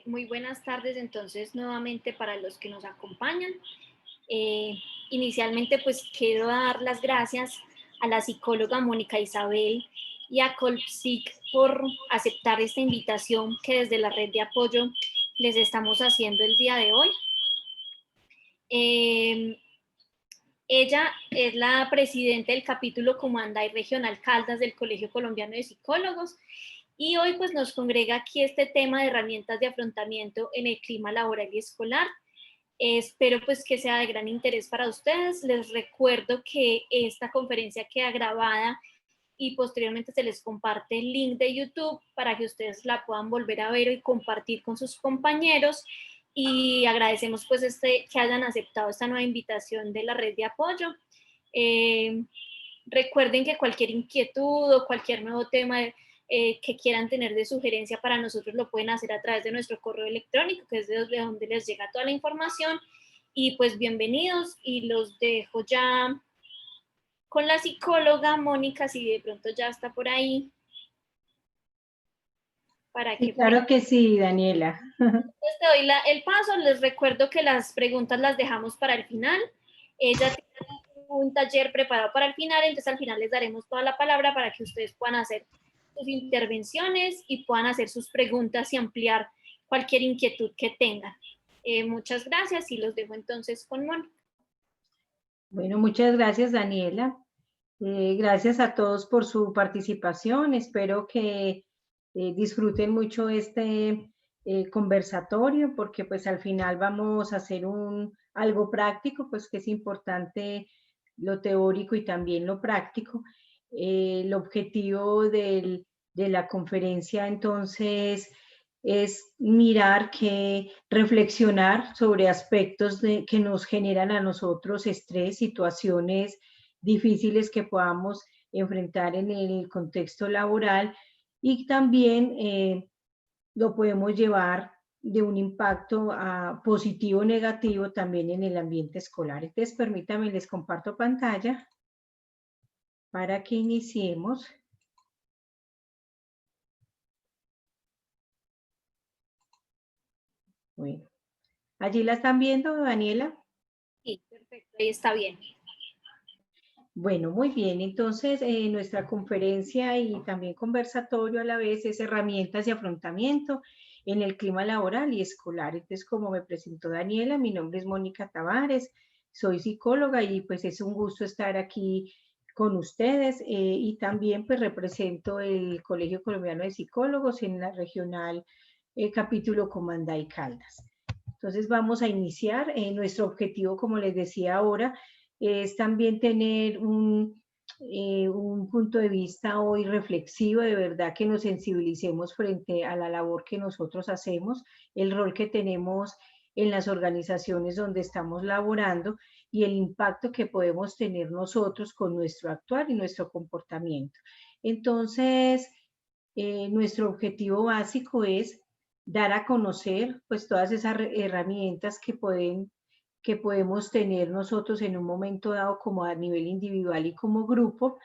Muy buenas tardes entonces nuevamente para los que nos acompañan. Eh, Inicialmente pues quiero dar las gracias a la psicóloga Mónica Isabel y a Colpsic por aceptar esta invitación que desde la red de apoyo les estamos haciendo el día de hoy. Eh, Ella es la presidenta del capítulo Comanda y Regional Caldas del Colegio Colombiano de Psicólogos y hoy pues nos congrega aquí este tema de herramientas de afrontamiento en el clima laboral y escolar. Espero pues que sea de gran interés para ustedes. Les recuerdo que esta conferencia queda grabada y posteriormente se les comparte el link de YouTube para que ustedes la puedan volver a ver y compartir con sus compañeros. Y agradecemos pues que hayan aceptado esta nueva invitación de la red de apoyo. Eh, Recuerden que cualquier inquietud o cualquier nuevo tema que quieran tener de sugerencia para nosotros lo pueden hacer a través de nuestro correo electrónico, que es de donde les llega toda la información. Y pues bienvenidos y los dejo ya con la psicóloga Mónica, si de pronto ya está por ahí, para Sí, que claro que sí, Daniela. pues te doy el paso. Les recuerdo que las preguntas las dejamos para el final. Ella tiene un taller preparado para el final, entonces al final les daremos toda la palabra para que ustedes puedan hacer sus intervenciones y puedan hacer sus preguntas y ampliar cualquier inquietud que tengan. Muchas gracias y los dejo entonces con Mónica. Bueno, muchas gracias, Daniela. Gracias a todos por su participación. Espero que disfruten mucho este conversatorio porque pues al final vamos a hacer algo práctico, pues que es importante lo teórico y también lo práctico. El objetivo de la conferencia entonces es mirar reflexionar sobre aspectos que nos generan a nosotros estrés, situaciones difíciles que podamos enfrentar en el contexto laboral y también lo podemos llevar de un impacto positivo o negativo también en el ambiente escolar. Entonces, permítanme, les comparto pantalla para que iniciemos. Bueno, allí la están viendo, Daniela. Sí, perfecto, ahí está bien. Bueno, muy bien. Entonces, nuestra conferencia y también conversatorio a la vez es herramientas de afrontamiento en el clima laboral y escolar. Entonces, como me presentó Daniela, mi nombre es Mónica Tavares, soy psicóloga y pues es un gusto estar aquí con ustedes y también pues represento el Colegio Colombiano de Psicólogos en la regional capítulo Comandá y Caldas. Entonces, vamos a iniciar. Nuestro objetivo, como les decía ahora, es también tener un punto de vista hoy reflexivo, de verdad que nos sensibilicemos frente a la labor que nosotros hacemos, el rol que tenemos en las organizaciones donde estamos laborando y el impacto que podemos tener nosotros con nuestro actuar y nuestro comportamiento. Entonces, nuestro objetivo básico es dar a conocer pues todas esas herramientas que podemos tener nosotros en un momento dado como a nivel individual y como grupo,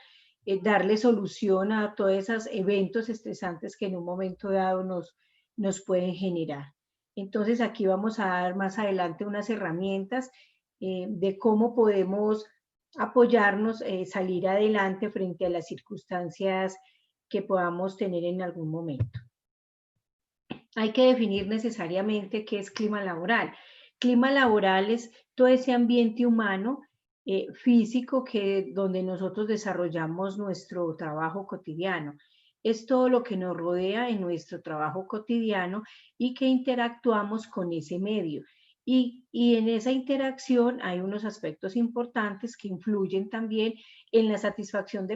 darle solución a todos esos eventos estresantes que en un momento dado nos pueden generar. Entonces aquí vamos a dar más adelante unas herramientas de cómo podemos apoyarnos, salir adelante frente a las circunstancias que podamos tener en algún momento. Hay que definir necesariamente qué es clima laboral. Clima laboral es todo ese ambiente humano, físico, donde nosotros desarrollamos nuestro trabajo cotidiano. Es todo lo que nos rodea en nuestro trabajo cotidiano y que interactuamos con ese medio. Y en esa interacción hay unos aspectos importantes que influyen también en la satisfacción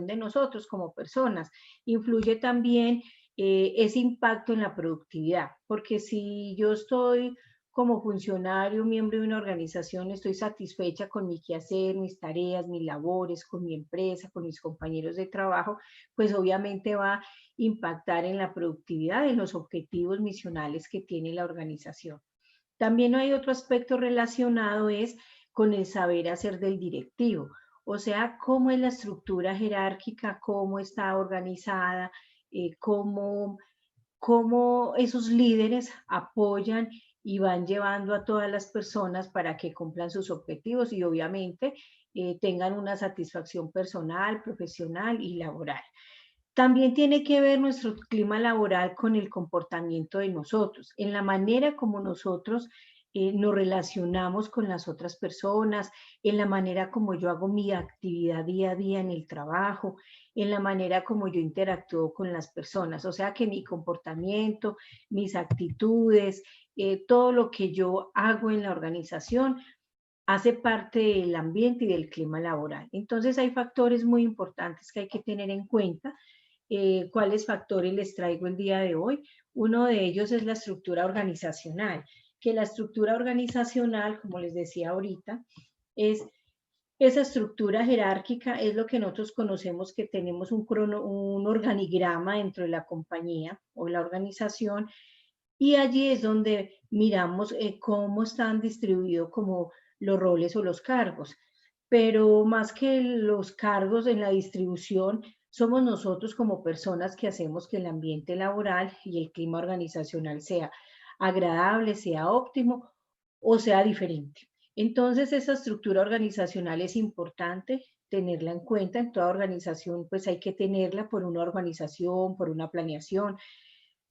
de nosotros como personas. Influye también ese impacto en la productividad, porque si yo estoy como funcionario, miembro de una organización, estoy satisfecha con mi quehacer, mis tareas, mis labores, con mi empresa, con mis compañeros de trabajo, pues obviamente va a impactar en la productividad, en los objetivos misionales que tiene la organización. También hay otro aspecto relacionado es con el saber hacer del directivo, o sea, cómo es la estructura jerárquica, cómo está organizada, cómo cómo esos líderes apoyan y van llevando a todas las personas para que cumplan sus objetivos y obviamente tengan una satisfacción personal, profesional y laboral. También tiene que ver nuestro clima laboral con el comportamiento de nosotros, en la manera como nosotros nos relacionamos con las otras personas, en la manera como yo hago mi actividad día a día en el trabajo, en la manera como yo interactúo con las personas. O sea que mi comportamiento, mis actitudes, todo lo que yo hago en la organización hace parte del ambiente y del clima laboral. Entonces hay factores muy importantes que hay que tener en cuenta. ¿Cuáles factores les traigo el día de hoy? Uno de ellos es la estructura organizacional, que la estructura organizacional, como les decía ahorita, es esa estructura jerárquica, es lo que nosotros conocemos que tenemos un organigrama dentro de la compañía o la organización, y allí es donde miramos cómo están distribuidos como los roles o los cargos. Pero más que los cargos en la distribución, somos nosotros como personas que hacemos que el ambiente laboral y el clima organizacional sea agradable, sea óptimo o sea diferente. Entonces, esa estructura organizacional es importante tenerla en cuenta. En toda organización, pues hay que tenerla por una organización, por una planeación,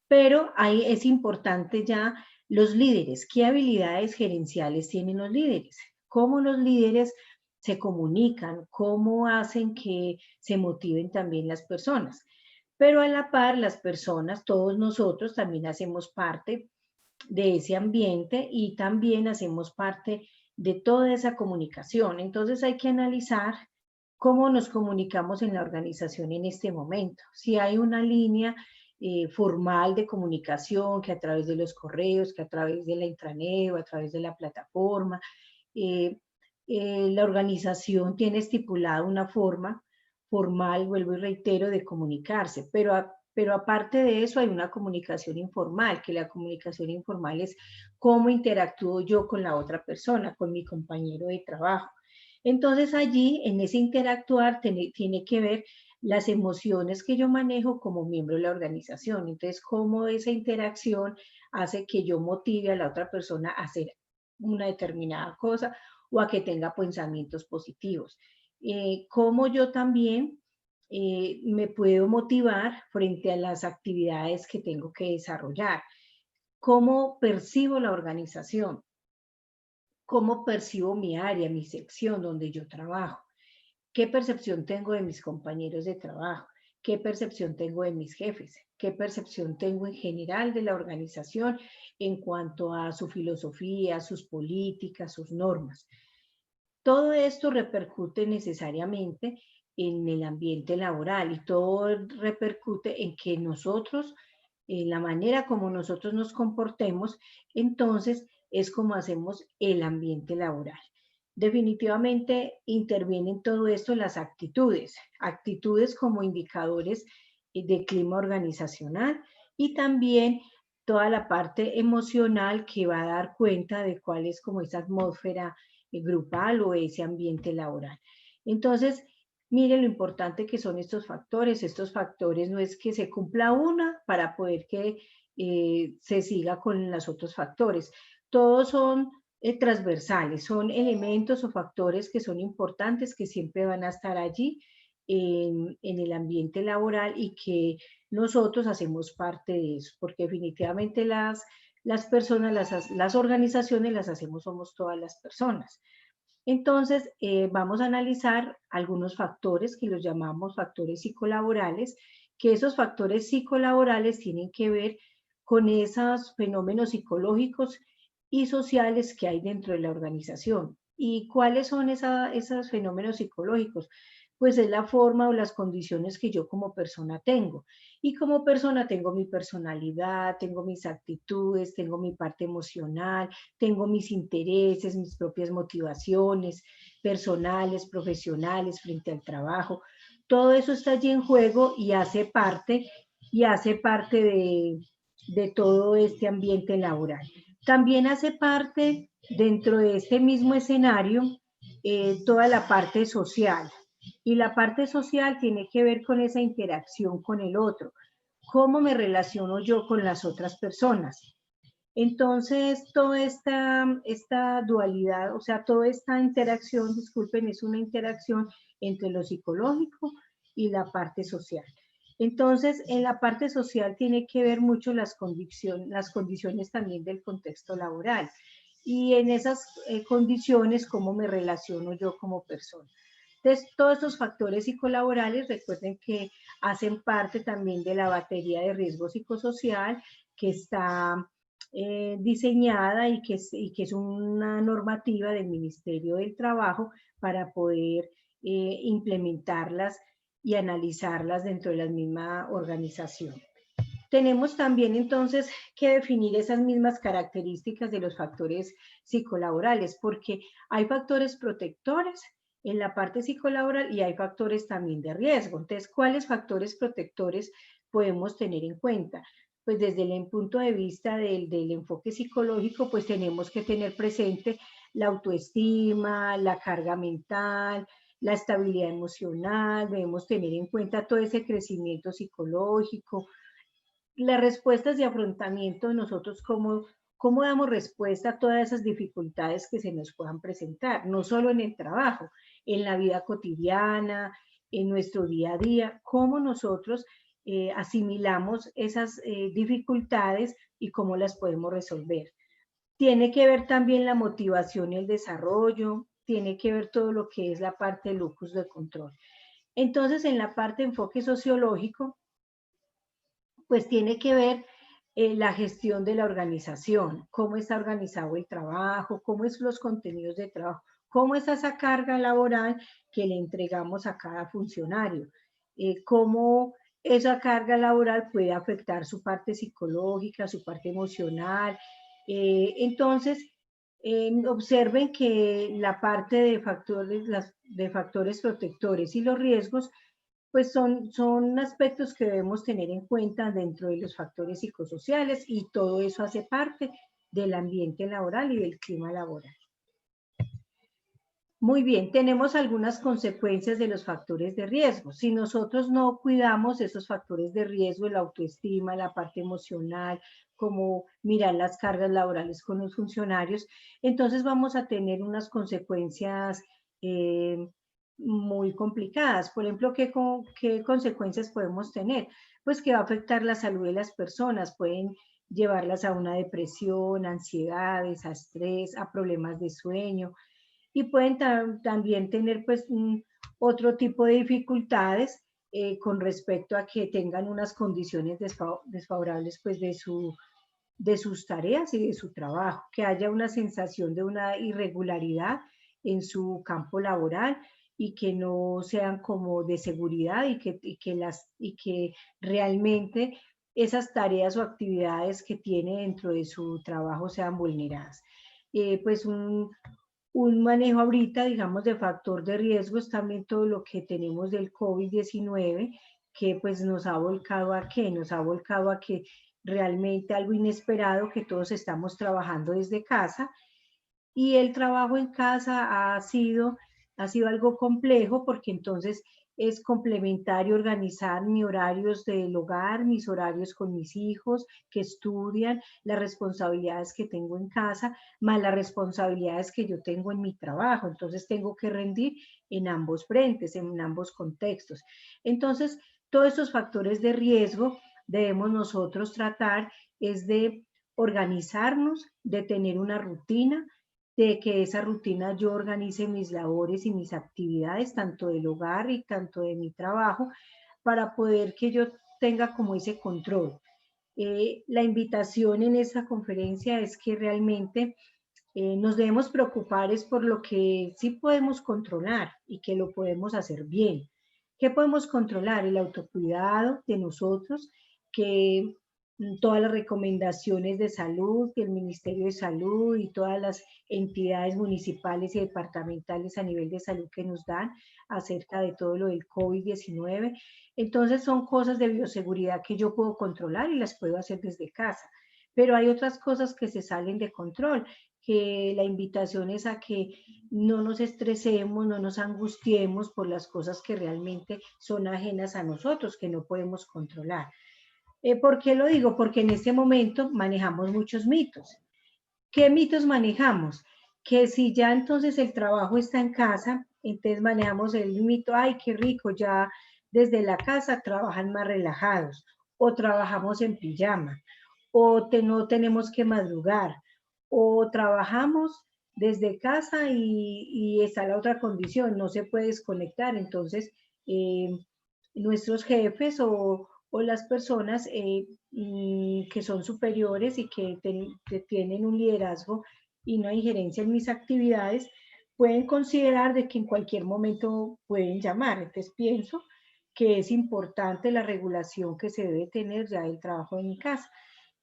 pero ahí es importante ya los líderes. ¿Qué habilidades gerenciales tienen los líderes? ¿Cómo los líderes se comunican? ¿Cómo hacen que se motiven también las personas? Pero a la par, las personas, todos nosotros también hacemos parte de ese ambiente y también hacemos parte de toda esa comunicación. Entonces hay que analizar cómo nos comunicamos en la organización en este momento. Si hay una línea formal de comunicación que a través de los correos, que a través de la intranet o a través de la plataforma, eh, la organización tiene estipulada una forma formal, vuelvo y reitero, de comunicarse, pero aparte de eso hay una comunicación informal, que la comunicación informal es cómo interactúo yo con la otra persona, con mi compañero de trabajo. Entonces allí, en ese interactuar, tiene que ver las emociones que yo manejo como miembro de la organización. Entonces, cómo esa interacción hace que yo motive a la otra persona a hacer una determinada cosa o a que tenga pensamientos positivos. Cómo yo también me puedo motivar frente a las actividades que tengo que desarrollar. Cómo percibo la organización, cómo percibo mi área, mi sección donde yo trabajo. ¿Qué percepción tengo de mis compañeros de trabajo? ¿Qué percepción tengo de mis jefes? ¿Qué percepción tengo en general de la organización en cuanto a su filosofía, sus políticas, sus normas? Todo esto repercute necesariamente en el ambiente laboral y todo repercute en que nosotros, en la manera como nosotros nos comportemos, entonces es como hacemos el ambiente laboral. Definitivamente intervienen todo esto las actitudes, actitudes como indicadores de clima organizacional y también toda la parte emocional que va a dar cuenta de cuál es como esa atmósfera grupal o ese ambiente laboral. Entonces, mire lo importante que son estos factores. Estos factores no es que se cumpla una para poder que se siga con los otros factores. Todos son transversales, son elementos o factores que son importantes, que siempre van a estar allí en el ambiente laboral y que nosotros hacemos parte de eso, porque definitivamente las personas, las organizaciones las hacemos, somos todas las personas. Entonces, vamos a analizar algunos factores que los llamamos factores psicolaborales, que esos factores psicolaborales tienen que ver con esos fenómenos psicológicos y sociales que hay dentro de la organización. ¿Y cuáles son esos fenómenos psicológicos? Pues es la forma o las condiciones que yo como persona tengo. Y como persona tengo mi personalidad, tengo mis actitudes, tengo mi parte emocional, tengo mis intereses, mis propias motivaciones personales, profesionales frente al trabajo. Todo eso está allí en juego y hace parte de todo este ambiente laboral. También hace parte dentro de este mismo escenario toda la parte social. Y la parte social tiene que ver con esa interacción con el otro. cómo me relaciono yo con las otras personas. Entonces, toda esta dualidad, o sea, toda esta interacción, disculpen, es una interacción entre lo psicológico y la parte social. Entonces, en la parte social tiene que ver mucho las condiciones también del contexto laboral. Y en esas condiciones, cómo me relaciono yo como persona. Entonces, todos estos factores psicolaborales, recuerden que hacen parte también de la batería de riesgo psicosocial que está diseñada y que es una normativa del Ministerio del Trabajo para poder implementarlas y analizarlas dentro de la misma organización. Tenemos también entonces que definir esas mismas características de los factores psicolaborales, porque hay factores protectores en la parte psicolaboral y hay factores también de riesgo. Entonces, ¿cuáles factores protectores podemos tener en cuenta? Pues desde el punto de vista del enfoque psicológico, pues tenemos que tener presente la autoestima, la carga mental, la estabilidad emocional, debemos tener en cuenta todo ese crecimiento psicológico, las respuestas de afrontamiento de nosotros, cómo damos respuesta a todas esas dificultades que se nos puedan presentar, no solo en el trabajo, en la vida cotidiana, en nuestro día a día, cómo nosotros asimilamos esas dificultades y cómo las podemos resolver. Tiene que ver también la motivación y el desarrollo, tiene que ver todo lo que es la parte de locus de control. Entonces, en la parte de enfoque sociológico, pues tiene que ver la gestión de la organización, cómo está organizado el trabajo, cómo es los contenidos de trabajo, cómo es esa carga laboral que le entregamos a cada funcionario, cómo esa carga laboral puede afectar su parte psicológica, su parte emocional. Entonces, observen que la parte de factores protectores y los riesgos pues son aspectos que debemos tener en cuenta dentro de los factores psicosociales y todo eso hace parte del ambiente laboral y del clima laboral. Muy bien, tenemos algunas consecuencias de los factores de riesgo. Si nosotros no cuidamos esos factores de riesgo, la autoestima, la parte emocional, como mirar las cargas laborales con los funcionarios, entonces vamos a tener unas consecuencias muy complicadas. Por ejemplo, ¿qué consecuencias podemos tener? Pues que va a afectar la salud de las personas, pueden llevarlas a una depresión, ansiedades, a estrés, a problemas de sueño, y pueden también tener pues otro tipo de dificultades con respecto a que tengan unas condiciones desfavorables pues de sus tareas y de su trabajo, que haya una sensación de una irregularidad en su campo laboral y que no sean como de seguridad y que realmente esas tareas o actividades que tiene dentro de su trabajo sean vulneradas. Pues un manejo ahorita, digamos, de factor de riesgo es también todo lo que tenemos del COVID-19, que pues nos ha volcado a qué, nos ha volcado a que realmente algo inesperado, que todos estamos trabajando desde casa, y el trabajo en casa ha sido algo complejo porque entonces es complementario organizar mis horarios del hogar, mis horarios con mis hijos que estudian, las responsabilidades que tengo en casa, más las responsabilidades que yo tengo en mi trabajo. Entonces tengo que rendir en ambos frentes, en ambos contextos. Entonces, todos estos factores de riesgo debemos nosotros tratar es de organizarnos, de tener una rutina, de que esa rutina yo organice mis labores y mis actividades, tanto del hogar y tanto de mi trabajo, para poder que yo tenga como ese control. La invitación en esta conferencia es que realmente nos debemos preocupar es por lo que sí podemos controlar y que lo podemos hacer bien. ¿Qué podemos controlar? El autocuidado de nosotros, que todas las recomendaciones de salud, que el Ministerio de Salud y todas las entidades municipales y departamentales a nivel de salud que nos dan acerca de todo lo del COVID-19. Entonces son cosas de bioseguridad que yo puedo controlar y las puedo hacer desde casa. Pero hay otras cosas que se salen de control, que la invitación es a que no nos estresemos, no nos angustiemos por las cosas que realmente son ajenas a nosotros, que no podemos controlar. ¿Por qué lo digo? Porque en este momento manejamos muchos mitos. ¿Qué mitos manejamos? Que si ya entonces el trabajo está en casa, entonces manejamos el mito, ay, qué rico, ya desde la casa trabajan más relajados, o trabajamos en pijama, o no tenemos que madrugar, o trabajamos desde casa y está la otra condición, no se puede desconectar. Entonces, eh, nuestros jefes o las personas que son superiores y que tienen un liderazgo y una injerencia en mis actividades, pueden considerar de que en cualquier momento pueden llamar. Entonces pienso que es importante la regulación que se debe tener ya del trabajo en casa.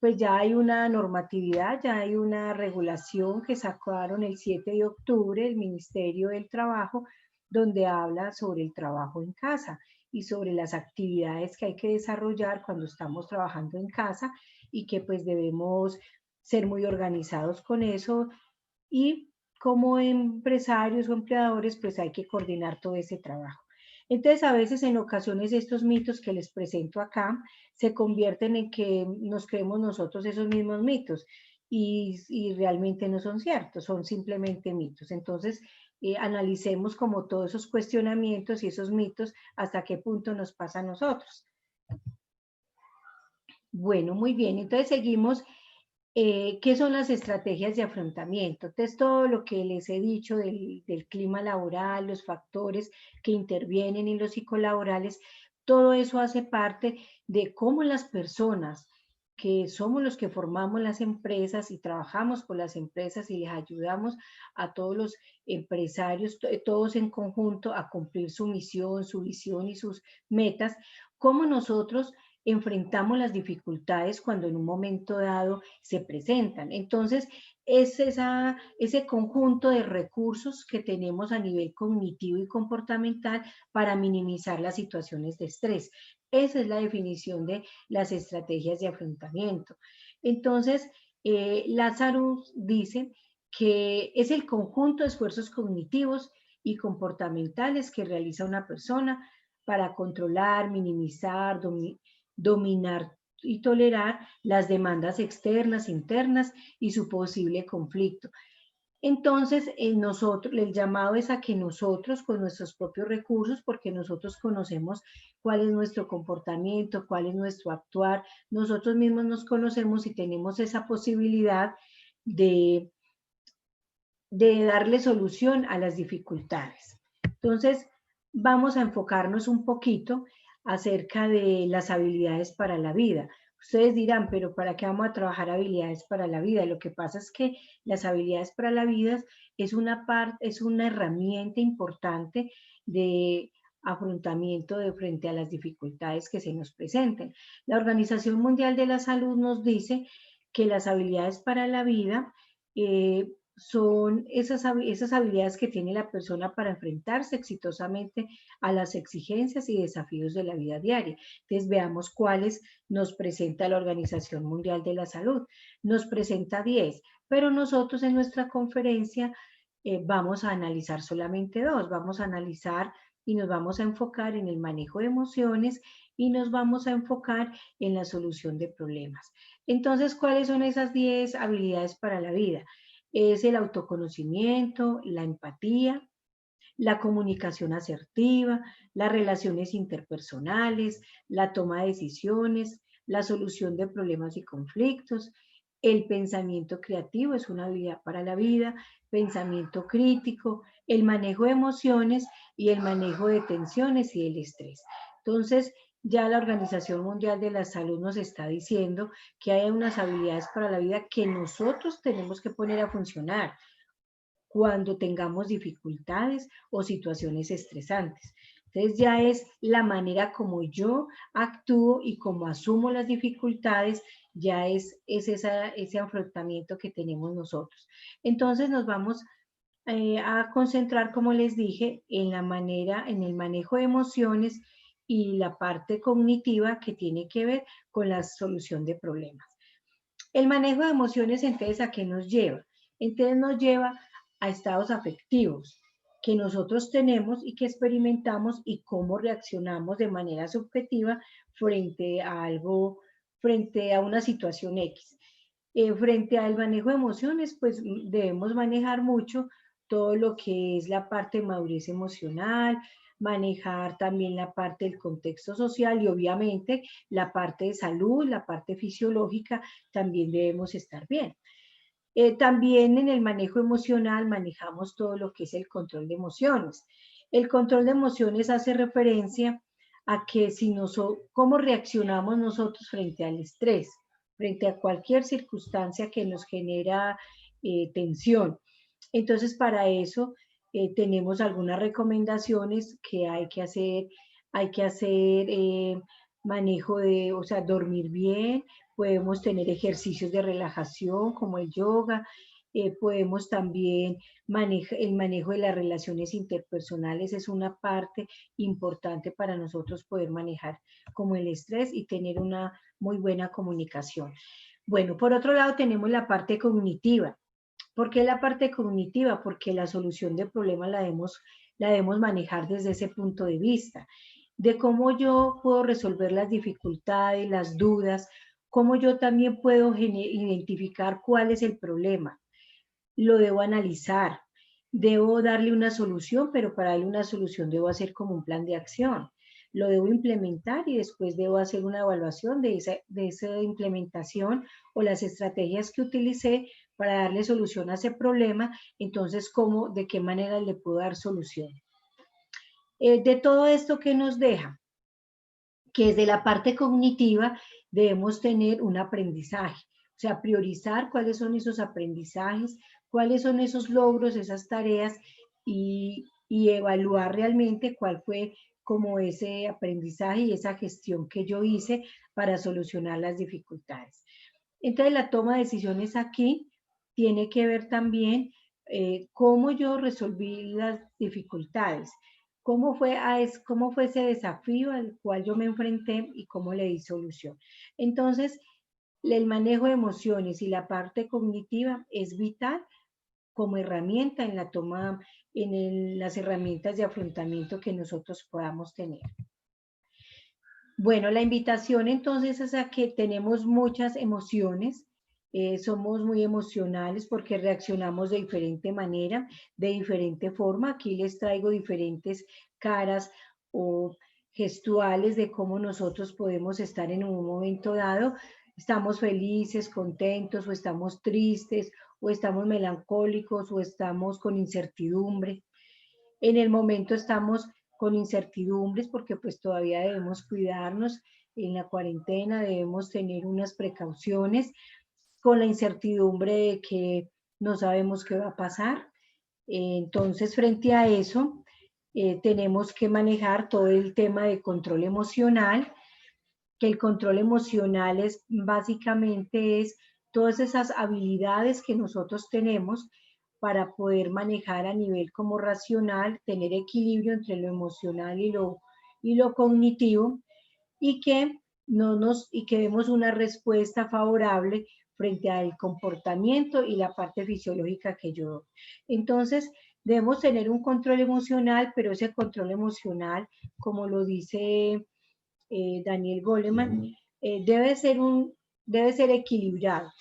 Pues ya hay una normatividad, ya hay una regulación que sacaron el 7 de octubre el Ministerio del Trabajo, donde habla sobre el trabajo en casa y sobre las actividades que hay que desarrollar cuando estamos trabajando en casa y que pues debemos ser muy organizados con eso y como empresarios o empleadores pues hay que coordinar todo ese trabajo. Entonces a veces en ocasiones estos mitos que les presento acá se convierten en que nos creemos nosotros esos mismos mitos y realmente no son ciertos, son simplemente mitos. Entonces analicemos como todos esos cuestionamientos y esos mitos hasta qué punto nos pasa a nosotros. Bueno, muy bien, entonces seguimos. ¿Qué son las estrategias de afrontamiento? Entonces, todo lo que les he dicho del clima laboral, los factores que intervienen en los psicolaborales, todo eso hace parte de cómo las personas que somos los que formamos las empresas y trabajamos por las empresas y les ayudamos a todos los empresarios, todos en conjunto, a cumplir su misión, su visión y sus metas, cómo nosotros enfrentamos las dificultades cuando en un momento dado se presentan. Entonces, es ese conjunto de recursos que tenemos a nivel cognitivo y comportamental para minimizar las situaciones de estrés. Esa es la definición de las estrategias de afrontamiento. Entonces, Lázaro dice que es el conjunto de esfuerzos cognitivos y comportamentales que realiza una persona para controlar, minimizar, dominar y tolerar las demandas externas, internas y su posible conflicto. Entonces, nosotros, el llamado es a que nosotros, con nuestros propios recursos, porque nosotros conocemos cuál es nuestro comportamiento, cuál es nuestro actuar, nosotros mismos nos conocemos y tenemos esa posibilidad de, de darle solución a las dificultades. Entonces, vamos a enfocarnos un poquito acerca de las habilidades para la vida. Ustedes dirán, pero ¿para qué vamos a trabajar habilidades para la vida? Lo que pasa es que las habilidades para la vida es una herramienta importante de afrontamiento de frente a las dificultades que se nos presenten. La Organización Mundial de la Salud nos dice que las habilidades para la vida son esas habilidades que tiene la persona para enfrentarse exitosamente a las exigencias y desafíos de la vida diaria. Entonces veamos cuáles nos presenta la Organización Mundial de la Salud. Nos presenta 10, pero nosotros en nuestra conferencia vamos a analizar solamente 2. Vamos a analizar y nos vamos a enfocar en el manejo de emociones y nos vamos a enfocar en la solución de problemas. Entonces, ¿cuáles son esas 10 habilidades para la vida? Es el autoconocimiento, la empatía, la comunicación asertiva, las relaciones interpersonales, la toma de decisiones, la solución de problemas y conflictos, el pensamiento creativo es una habilidad para la vida, pensamiento crítico, el manejo de emociones y el manejo de tensiones y el estrés. Entonces, ya la Organización Mundial de la Salud nos está diciendo que hay unas habilidades para la vida que nosotros tenemos que poner a funcionar cuando tengamos dificultades o situaciones estresantes. Entonces ya es la manera como yo actúo y como asumo las dificultades, ya es ese afrontamiento que tenemos nosotros. Entonces nos vamos a concentrar, como les dije, en la manera, en el manejo de emociones y la parte cognitiva que tiene que ver con la solución de problemas. El manejo de emociones, entonces, ¿a qué nos lleva? Entonces nos lleva a estados afectivos que nosotros tenemos y que experimentamos y cómo reaccionamos de manera subjetiva frente a algo frente a una situación X. Frente al manejo de emociones, pues debemos manejar mucho todo lo que es la parte de madurez emocional, manejar también la parte del contexto social y obviamente la parte de salud, la parte fisiológica, también debemos estar bien. También en el manejo emocional manejamos todo lo que es el control de emociones. El control de emociones hace referencia a que si cómo reaccionamos nosotros frente al estrés, frente a cualquier circunstancia que nos genera tensión. Entonces, para eso tenemos algunas recomendaciones que hay que hacer manejo de, o sea, dormir bien, podemos tener ejercicios de relajación como el yoga, podemos también el manejo de las relaciones interpersonales es una parte importante para nosotros poder manejar como el estrés y tener una muy buena comunicación. Bueno, por otro lado tenemos la parte cognitiva. ¿Por qué la parte cognitiva? Porque la solución de problemas la debemos manejar desde ese punto de vista, de cómo yo puedo resolver las dificultades, las dudas, cómo yo también puedo identificar cuál es el problema. Lo debo analizar, debo darle una solución, pero para darle una solución debo hacer como un plan de acción. Lo debo implementar y después debo hacer una evaluación de esa implementación o las estrategias que utilicé para darle solución a ese problema. Entonces, de qué manera le puedo dar solución. De todo esto que nos deja, que desde la parte cognitiva debemos tener un aprendizaje, o sea, priorizar cuáles son esos aprendizajes, cuáles son esos logros, esas tareas y evaluar realmente cuál fue como ese aprendizaje y esa gestión que yo hice para solucionar las dificultades. Entonces, la toma de decisiones aquí tiene que ver también cómo yo resolví las dificultades, cómo fue ese desafío al cual yo me enfrenté y cómo le di solución. Entonces, el manejo de emociones y la parte cognitiva es vital como herramienta en la toma, las herramientas de afrontamiento que nosotros podamos tener. Bueno, la invitación entonces es a que tenemos muchas emociones, somos muy emocionales porque reaccionamos de diferente manera, de diferente forma. Aquí les traigo diferentes caras o gestuales de cómo nosotros podemos estar en un momento dado. Estamos felices, contentos, o estamos tristes, o estamos melancólicos, o estamos con incertidumbre. En el momento estamos con incertidumbres porque pues todavía debemos cuidarnos en la cuarentena, debemos tener unas precauciones con la incertidumbre de que no sabemos qué va a pasar. Entonces, frente a eso, tenemos que manejar todo el tema de control emocional, que el control emocional es básicamente todas esas habilidades que nosotros tenemos para poder manejar a nivel como racional, tener equilibrio entre lo emocional y lo cognitivo y que, y que demos una respuesta favorable frente al comportamiento y la parte fisiológica que yo doy. Entonces, debemos tener un control emocional, pero ese control emocional, como lo dice Daniel Goleman, debe ser equilibrado.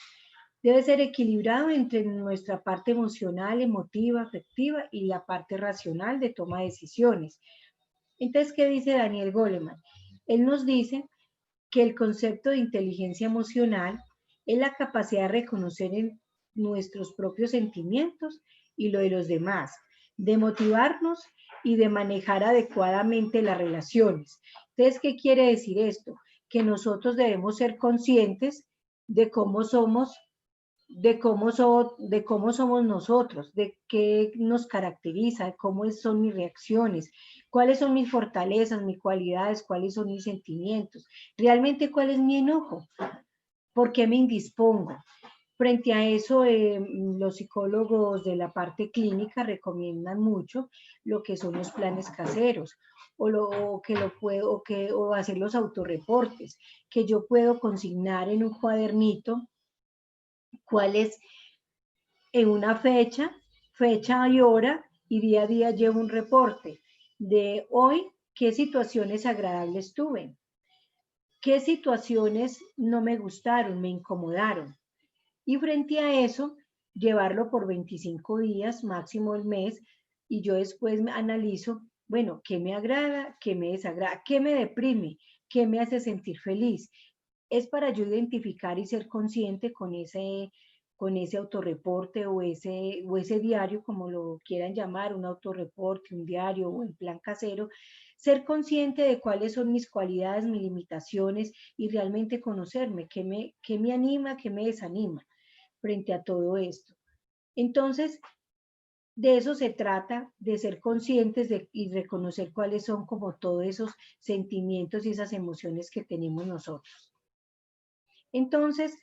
Debe ser equilibrado entre nuestra parte emocional, emotiva, afectiva y la parte racional de toma de decisiones. Entonces, ¿qué dice Daniel Goleman? Él nos dice que el concepto de inteligencia emocional es la capacidad de reconocer en nuestros propios sentimientos y lo de los demás, de motivarnos y de manejar adecuadamente las relaciones. Entonces, ¿qué quiere decir esto? Que nosotros debemos ser conscientes de cómo somos, de cómo somos nosotros, de qué nos caracteriza, de cómo son mis reacciones, cuáles son mis fortalezas, mis cualidades, cuáles son mis sentimientos, realmente cuál es mi enojo, por qué me indispongo. Frente a eso, los psicólogos de la parte clínica recomiendan mucho lo que son los planes caseros o hacer los autorreportes, que yo puedo consignar en un cuadernito cuál es en una fecha y hora, y día a día llevo un reporte de hoy, qué situaciones agradables tuve, qué situaciones no me gustaron, me incomodaron. Y frente a eso, llevarlo por 25 días, máximo el mes, y yo después me analizo, bueno, qué me agrada, qué me desagrada, qué me deprime, qué me hace sentir feliz. Es para yo identificar y ser consciente con ese autorreporte o ese diario, como lo quieran llamar, un autorreporte, un diario o el plan casero, ser consciente de cuáles son mis cualidades, mis limitaciones y realmente conocerme, qué me anima, qué me desanima frente a todo esto. Entonces, de eso se trata, de ser conscientes y reconocer cuáles son como todos esos sentimientos y esas emociones que tenemos nosotros. Entonces,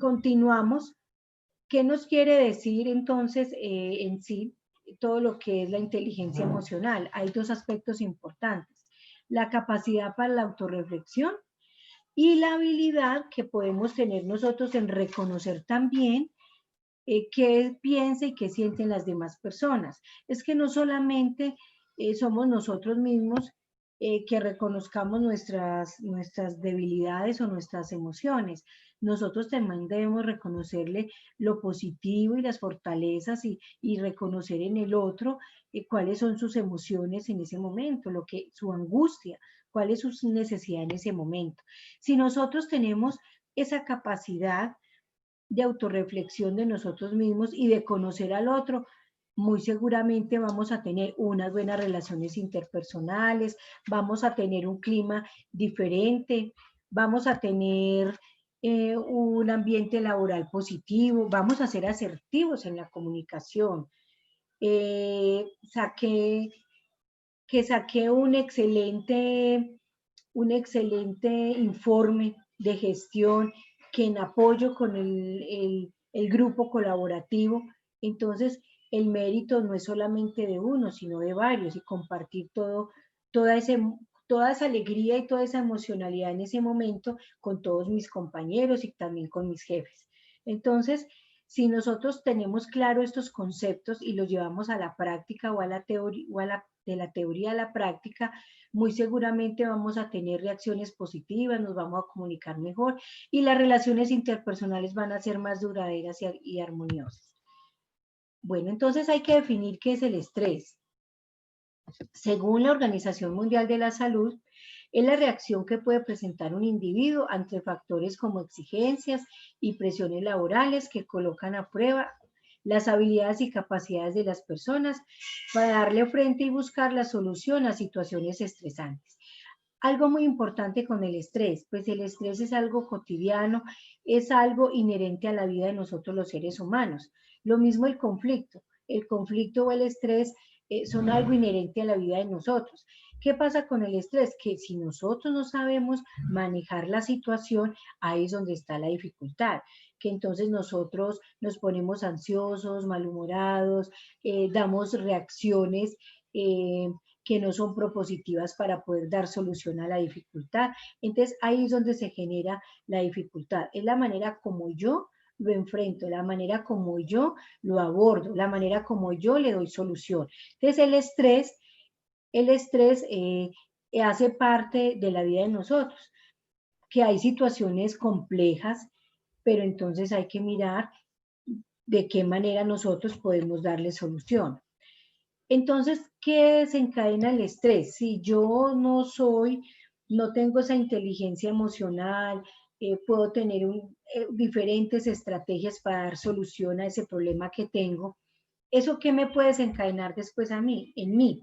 continuamos. ¿Qué nos quiere decir entonces en sí todo lo que es la inteligencia emocional? Hay dos aspectos importantes. La capacidad para la autorreflexión y la habilidad que podemos tener nosotros en reconocer también qué piensa y qué sienten las demás personas. Es que no solamente somos nosotros mismos que reconozcamos nuestras debilidades o nuestras emociones. Nosotros también debemos reconocerle lo positivo y las fortalezas y reconocer en el otro cuáles son sus emociones en ese momento, su angustia, cuál es su necesidad en ese momento. Si nosotros tenemos esa capacidad de autorreflexión de nosotros mismos y de conocer al otro, muy seguramente vamos a tener unas buenas relaciones interpersonales, vamos a tener un clima diferente, vamos a tener un ambiente laboral positivo, vamos a ser asertivos en la comunicación. Saqué un excelente informe de gestión que en apoyo con el grupo colaborativo. Entonces, el mérito no es solamente de uno, sino de varios y compartir toda, ese, toda esa alegría y toda esa emocionalidad en ese momento con todos mis compañeros y también con mis jefes. Entonces, si nosotros tenemos claro estos conceptos y los llevamos a la práctica o a la teoría o de la teoría a la práctica, muy seguramente vamos a tener reacciones positivas, nos vamos a comunicar mejor y las relaciones interpersonales van a ser más duraderas y armoniosas. Bueno, entonces hay que definir qué es el estrés. Según la Organización Mundial de la Salud, es la reacción que puede presentar un individuo ante factores como exigencias y presiones laborales que colocan a prueba las habilidades y capacidades de las personas para darle frente y buscar la solución a situaciones estresantes. Algo muy importante con el estrés, pues el estrés es algo cotidiano, es algo inherente a la vida de nosotros los seres humanos. Lo mismo el conflicto o el estrés son algo inherente a la vida de nosotros. ¿Qué pasa con el estrés? Que si nosotros no sabemos manejar la situación, ahí es donde está la dificultad, que entonces nosotros nos ponemos ansiosos, malhumorados, damos reacciones que no son propositivas para poder dar solución a la dificultad. Entonces ahí es donde se genera la dificultad. Es la manera como yo lo enfrento, la manera como yo lo abordo, la manera como yo le doy solución. Entonces el estrés hace parte de la vida de nosotros, que hay situaciones complejas, pero entonces hay que mirar de qué manera nosotros podemos darle solución. Entonces, ¿qué desencadena el estrés? Si yo no tengo esa inteligencia emocional, puedo tener diferentes estrategias para dar solución a ese problema que tengo. ¿Eso qué me puede desencadenar después a mí, en mí,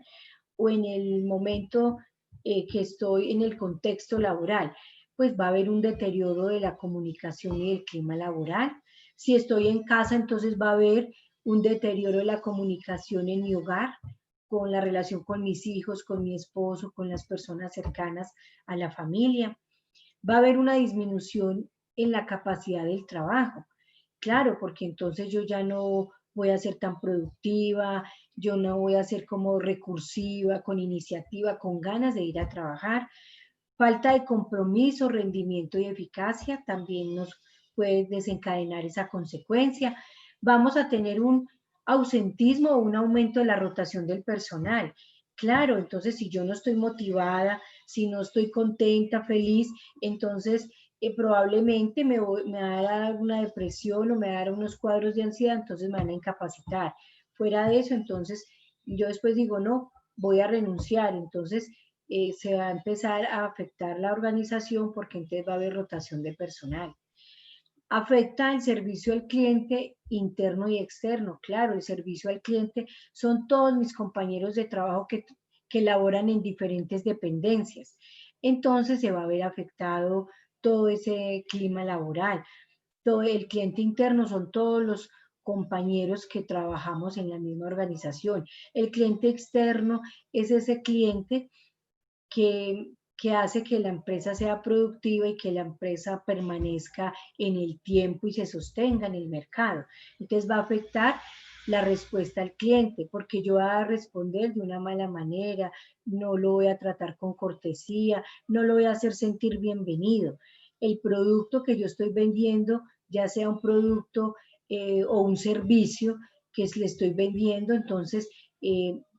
o en el momento que estoy en el contexto laboral? Pues va a haber un deterioro de la comunicación y del clima laboral. Si estoy en casa, entonces va a haber un deterioro de la comunicación en mi hogar, con la relación con mis hijos, con mi esposo, con las personas cercanas a la familia. Va a haber una disminución en la capacidad del trabajo. Claro, porque entonces yo ya no voy a ser tan productiva, yo no voy a ser como recursiva, con iniciativa, con ganas de ir a trabajar. Falta de compromiso, rendimiento y eficacia también nos puede desencadenar esa consecuencia. Vamos a tener un ausentismo o un aumento de la rotación del personal. Claro, entonces si yo no estoy motivada, si no estoy contenta, feliz, entonces probablemente me va a dar una depresión o me va a dar unos cuadros de ansiedad, entonces me van a incapacitar. Fuera de eso, entonces yo después digo, no, voy a renunciar, entonces se va a empezar a afectar la organización porque entonces va a haber rotación de personal. Afecta el servicio al cliente interno y externo. Claro, el servicio al cliente son todos mis compañeros de trabajo que laboran en diferentes dependencias. Entonces se va a ver afectado todo ese clima laboral. Todo el cliente interno son todos los compañeros que trabajamos en la misma organización. El cliente externo es ese cliente que hace que la empresa sea productiva y que la empresa permanezca en el tiempo y se sostenga en el mercado. Entonces va a afectar la respuesta al cliente, porque yo voy a responder de una mala manera, no lo voy a tratar con cortesía, no lo voy a hacer sentir bienvenido. El producto que yo estoy vendiendo, ya sea un producto o un servicio que le estoy vendiendo, entonces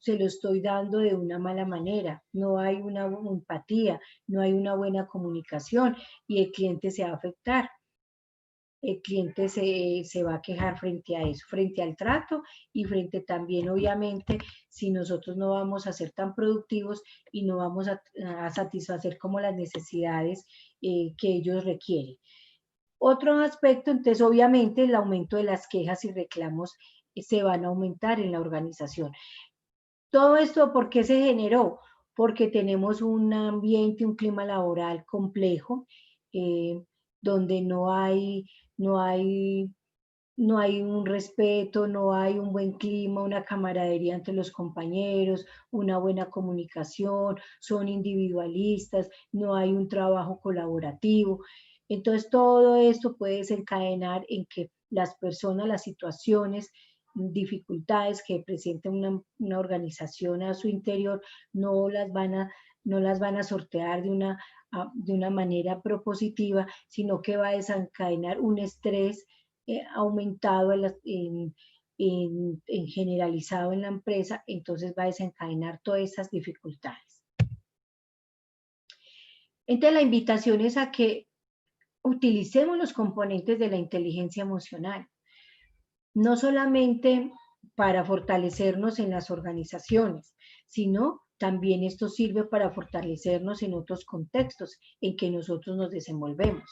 se lo estoy dando de una mala manera, no hay una empatía, no hay una buena comunicación y el cliente se va a afectar. El cliente se va a quejar frente a eso, frente al trato y frente también, obviamente, si nosotros no vamos a ser tan productivos y no vamos a satisfacer como las necesidades que ellos requieren. Otro aspecto, entonces, obviamente, el aumento de las quejas y reclamos se van a aumentar en la organización. Todo esto, ¿por qué se generó? Porque tenemos un ambiente, un clima laboral complejo, eh, donde no hay, no hay un respeto, no hay un buen clima, una camaradería entre los compañeros, una buena comunicación, son individualistas, no hay un trabajo colaborativo. Entonces, todo esto puede desencadenar en que las personas, las situaciones, dificultades que presenta una organización a su interior, no las van a, no las van a sortear de una manera propositiva, sino que va a desencadenar un estrés aumentado en generalizado en la empresa, entonces va a desencadenar todas esas dificultades. Entonces la invitación es a que utilicemos los componentes de la inteligencia emocional, no solamente para fortalecernos en las organizaciones, sino también esto sirve para fortalecernos en otros contextos en que nosotros nos desenvolvemos.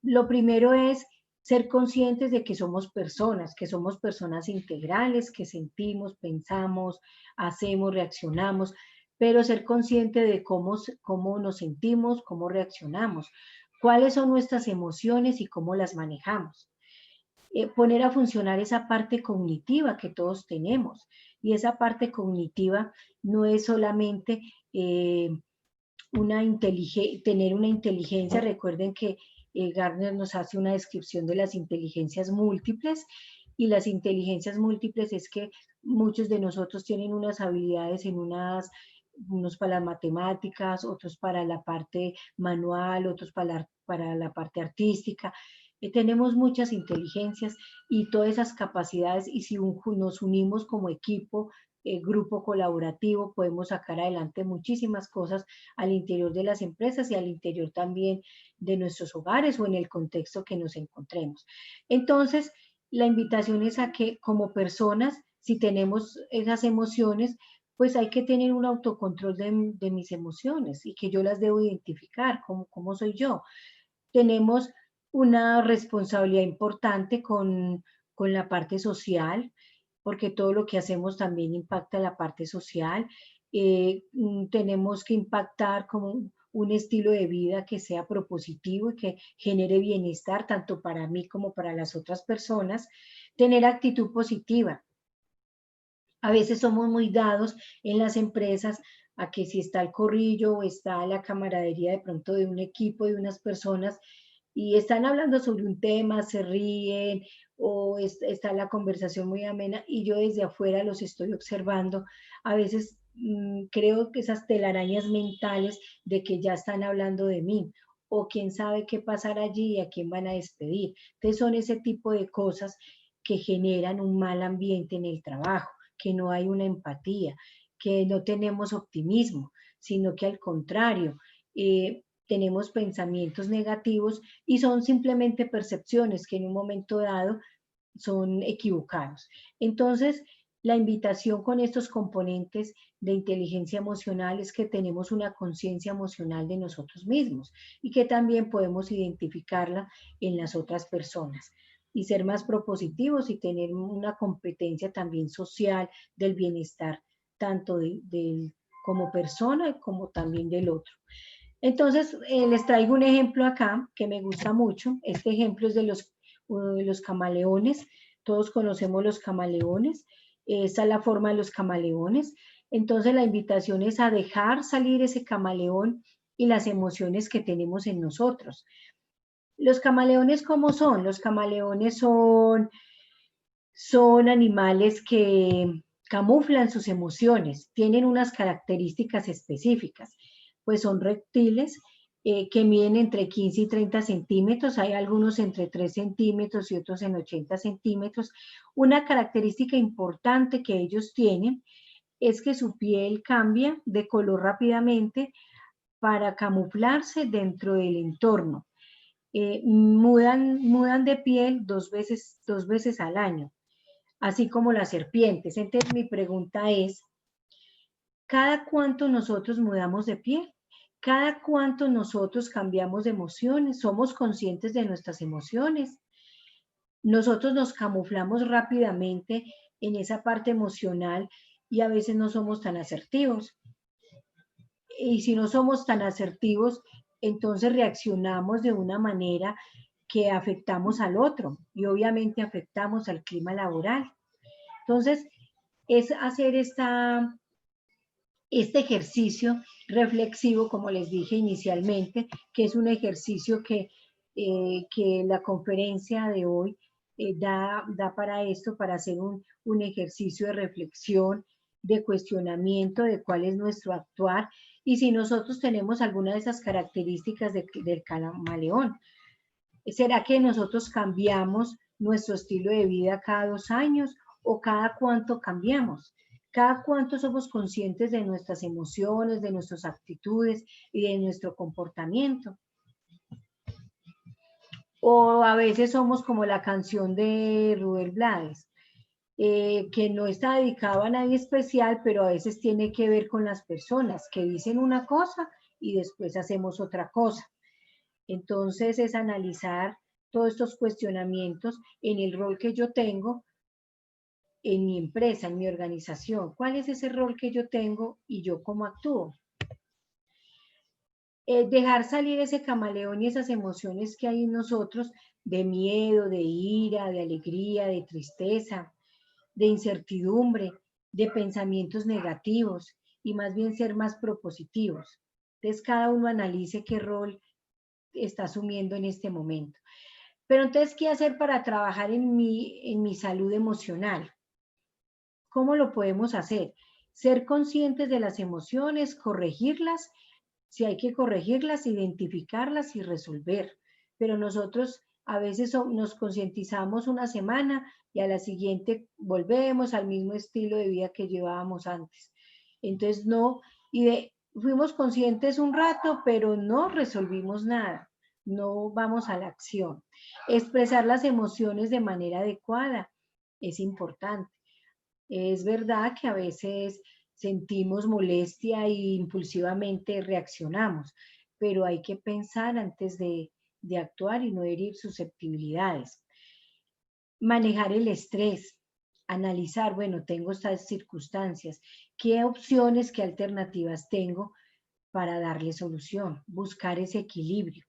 Lo primero es ser conscientes de que somos personas integrales, que sentimos, pensamos, hacemos, reaccionamos, pero ser consciente de cómo nos sentimos, cómo reaccionamos, cuáles son nuestras emociones y cómo las manejamos. Poner a funcionar esa parte cognitiva que todos tenemos. Y esa parte cognitiva no es solamente tener una inteligencia. Recuerden que Gardner nos hace una descripción de las inteligencias múltiples, y las inteligencias múltiples es que muchos de nosotros tienen unas habilidades unos para las matemáticas, otros para la parte manual, otros para la parte artística. Tenemos muchas inteligencias y todas esas capacidades, y si nos unimos como equipo, grupo colaborativo, podemos sacar adelante muchísimas cosas al interior de las empresas y al interior también de nuestros hogares o en el contexto que nos encontremos. Entonces, la invitación es a que como personas, si tenemos esas emociones, pues hay que tener un autocontrol de mis emociones y que yo las debo identificar, cómo soy yo. Tenemos una responsabilidad importante con la parte social, porque todo lo que hacemos también impacta la parte social. Tenemos que impactar como un estilo de vida que sea propositivo y que genere bienestar tanto para mí como para las otras personas. Tener actitud positiva. A veces somos muy dados en las empresas a que si está el corrillo o está la camaradería de pronto de un equipo, de unas personas, y están hablando sobre un tema, se ríen o está la conversación muy amena y yo desde afuera los estoy observando. A veces creo que esas telarañas mentales de que ya están hablando de mí o quién sabe qué pasará allí y a quién van a despedir. Entonces son ese tipo de cosas que generan un mal ambiente en el trabajo, que no hay una empatía, que no tenemos optimismo, sino que al contrario, tenemos pensamientos negativos y son simplemente percepciones que en un momento dado son equivocados. Entonces, la invitación con estos componentes de inteligencia emocional es que tenemos una conciencia emocional de nosotros mismos y que también podemos identificarla en las otras personas y ser más propositivos y tener una competencia también social del bienestar, tanto como persona como también del otro. Entonces, les traigo un ejemplo acá que me gusta mucho. Este ejemplo es de uno de los camaleones. Todos conocemos los camaleones. Esta es la forma de los camaleones. Entonces, la invitación es a dejar salir ese camaleón y las emociones que tenemos en nosotros. Los camaleones, ¿cómo son? Los camaleones son animales que camuflan sus emociones, tienen unas características específicas, pues son reptiles que miden entre 15 y 30 centímetros, hay algunos entre 3 centímetros y otros en 80 centímetros. Una característica importante que ellos tienen es que su piel cambia de color rápidamente para camuflarse dentro del entorno. Mudan de piel dos veces al año, así como las serpientes. Entonces mi pregunta es, ¿cada cuánto nosotros mudamos de piel? ¿Cada cuánto nosotros cambiamos de emociones? ¿Somos conscientes de nuestras emociones? Nosotros nos camuflamos rápidamente en esa parte emocional y a veces no somos tan asertivos. Y si no somos tan asertivos, entonces reaccionamos de una manera que afectamos al otro y obviamente afectamos al clima laboral. Entonces, es hacer este ejercicio reflexivo, como les dije inicialmente, que es un ejercicio que la conferencia de hoy da para esto, para hacer un ejercicio de reflexión, de cuestionamiento de cuál es nuestro actuar y si nosotros tenemos alguna de esas características del camaleón. ¿Será que nosotros cambiamos nuestro estilo de vida cada 2 años o cada cuánto cambiamos? Cada cuánto somos conscientes de nuestras emociones, de nuestras actitudes y de nuestro comportamiento. O a veces somos como la canción de Rubén Blades, que no está dedicado a nadie especial, pero a veces tiene que ver con las personas que dicen una cosa y después hacemos otra cosa. Entonces es analizar todos estos cuestionamientos en el rol que yo tengo en mi empresa, en mi organización. ¿Cuál es ese rol que yo tengo y yo cómo actúo? Dejar salir ese camaleón y esas emociones que hay en nosotros de miedo, de ira, de alegría, de tristeza, de incertidumbre, de pensamientos negativos y más bien ser más propositivos. Entonces cada uno analice qué rol está asumiendo en este momento. Pero entonces, ¿qué hacer para trabajar en mi salud emocional? ¿Cómo lo podemos hacer? Ser conscientes de las emociones, corregirlas, si hay que corregirlas, identificarlas y resolver. Pero nosotros a veces nos concientizamos una semana y a la siguiente volvemos al mismo estilo de vida que llevábamos antes. Entonces no, fuimos conscientes un rato, pero no resolvimos nada, no vamos a la acción. Expresar las emociones de manera adecuada es importante. Es verdad que a veces sentimos molestia e impulsivamente reaccionamos, pero hay que pensar antes de actuar y no herir susceptibilidades. Manejar el estrés, analizar, bueno, tengo estas circunstancias, ¿qué opciones, qué alternativas tengo para darle solución? Buscar ese equilibrio.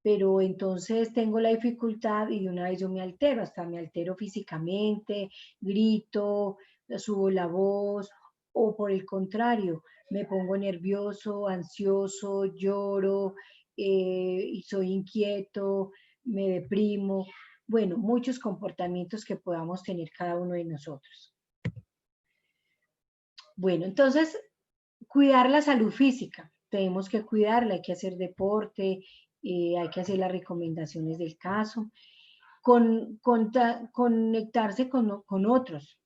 Pero entonces tengo la dificultad y de una vez yo me altero, hasta me altero físicamente, grito, subo la voz, o por el contrario, me pongo nervioso, ansioso, lloro, y soy inquieto, me deprimo. Bueno, muchos comportamientos que podamos tener cada uno de nosotros. Bueno, entonces, cuidar la salud física. Tenemos que cuidarla, hay que hacer deporte, hay que hacer las recomendaciones del caso, conectarse con otros.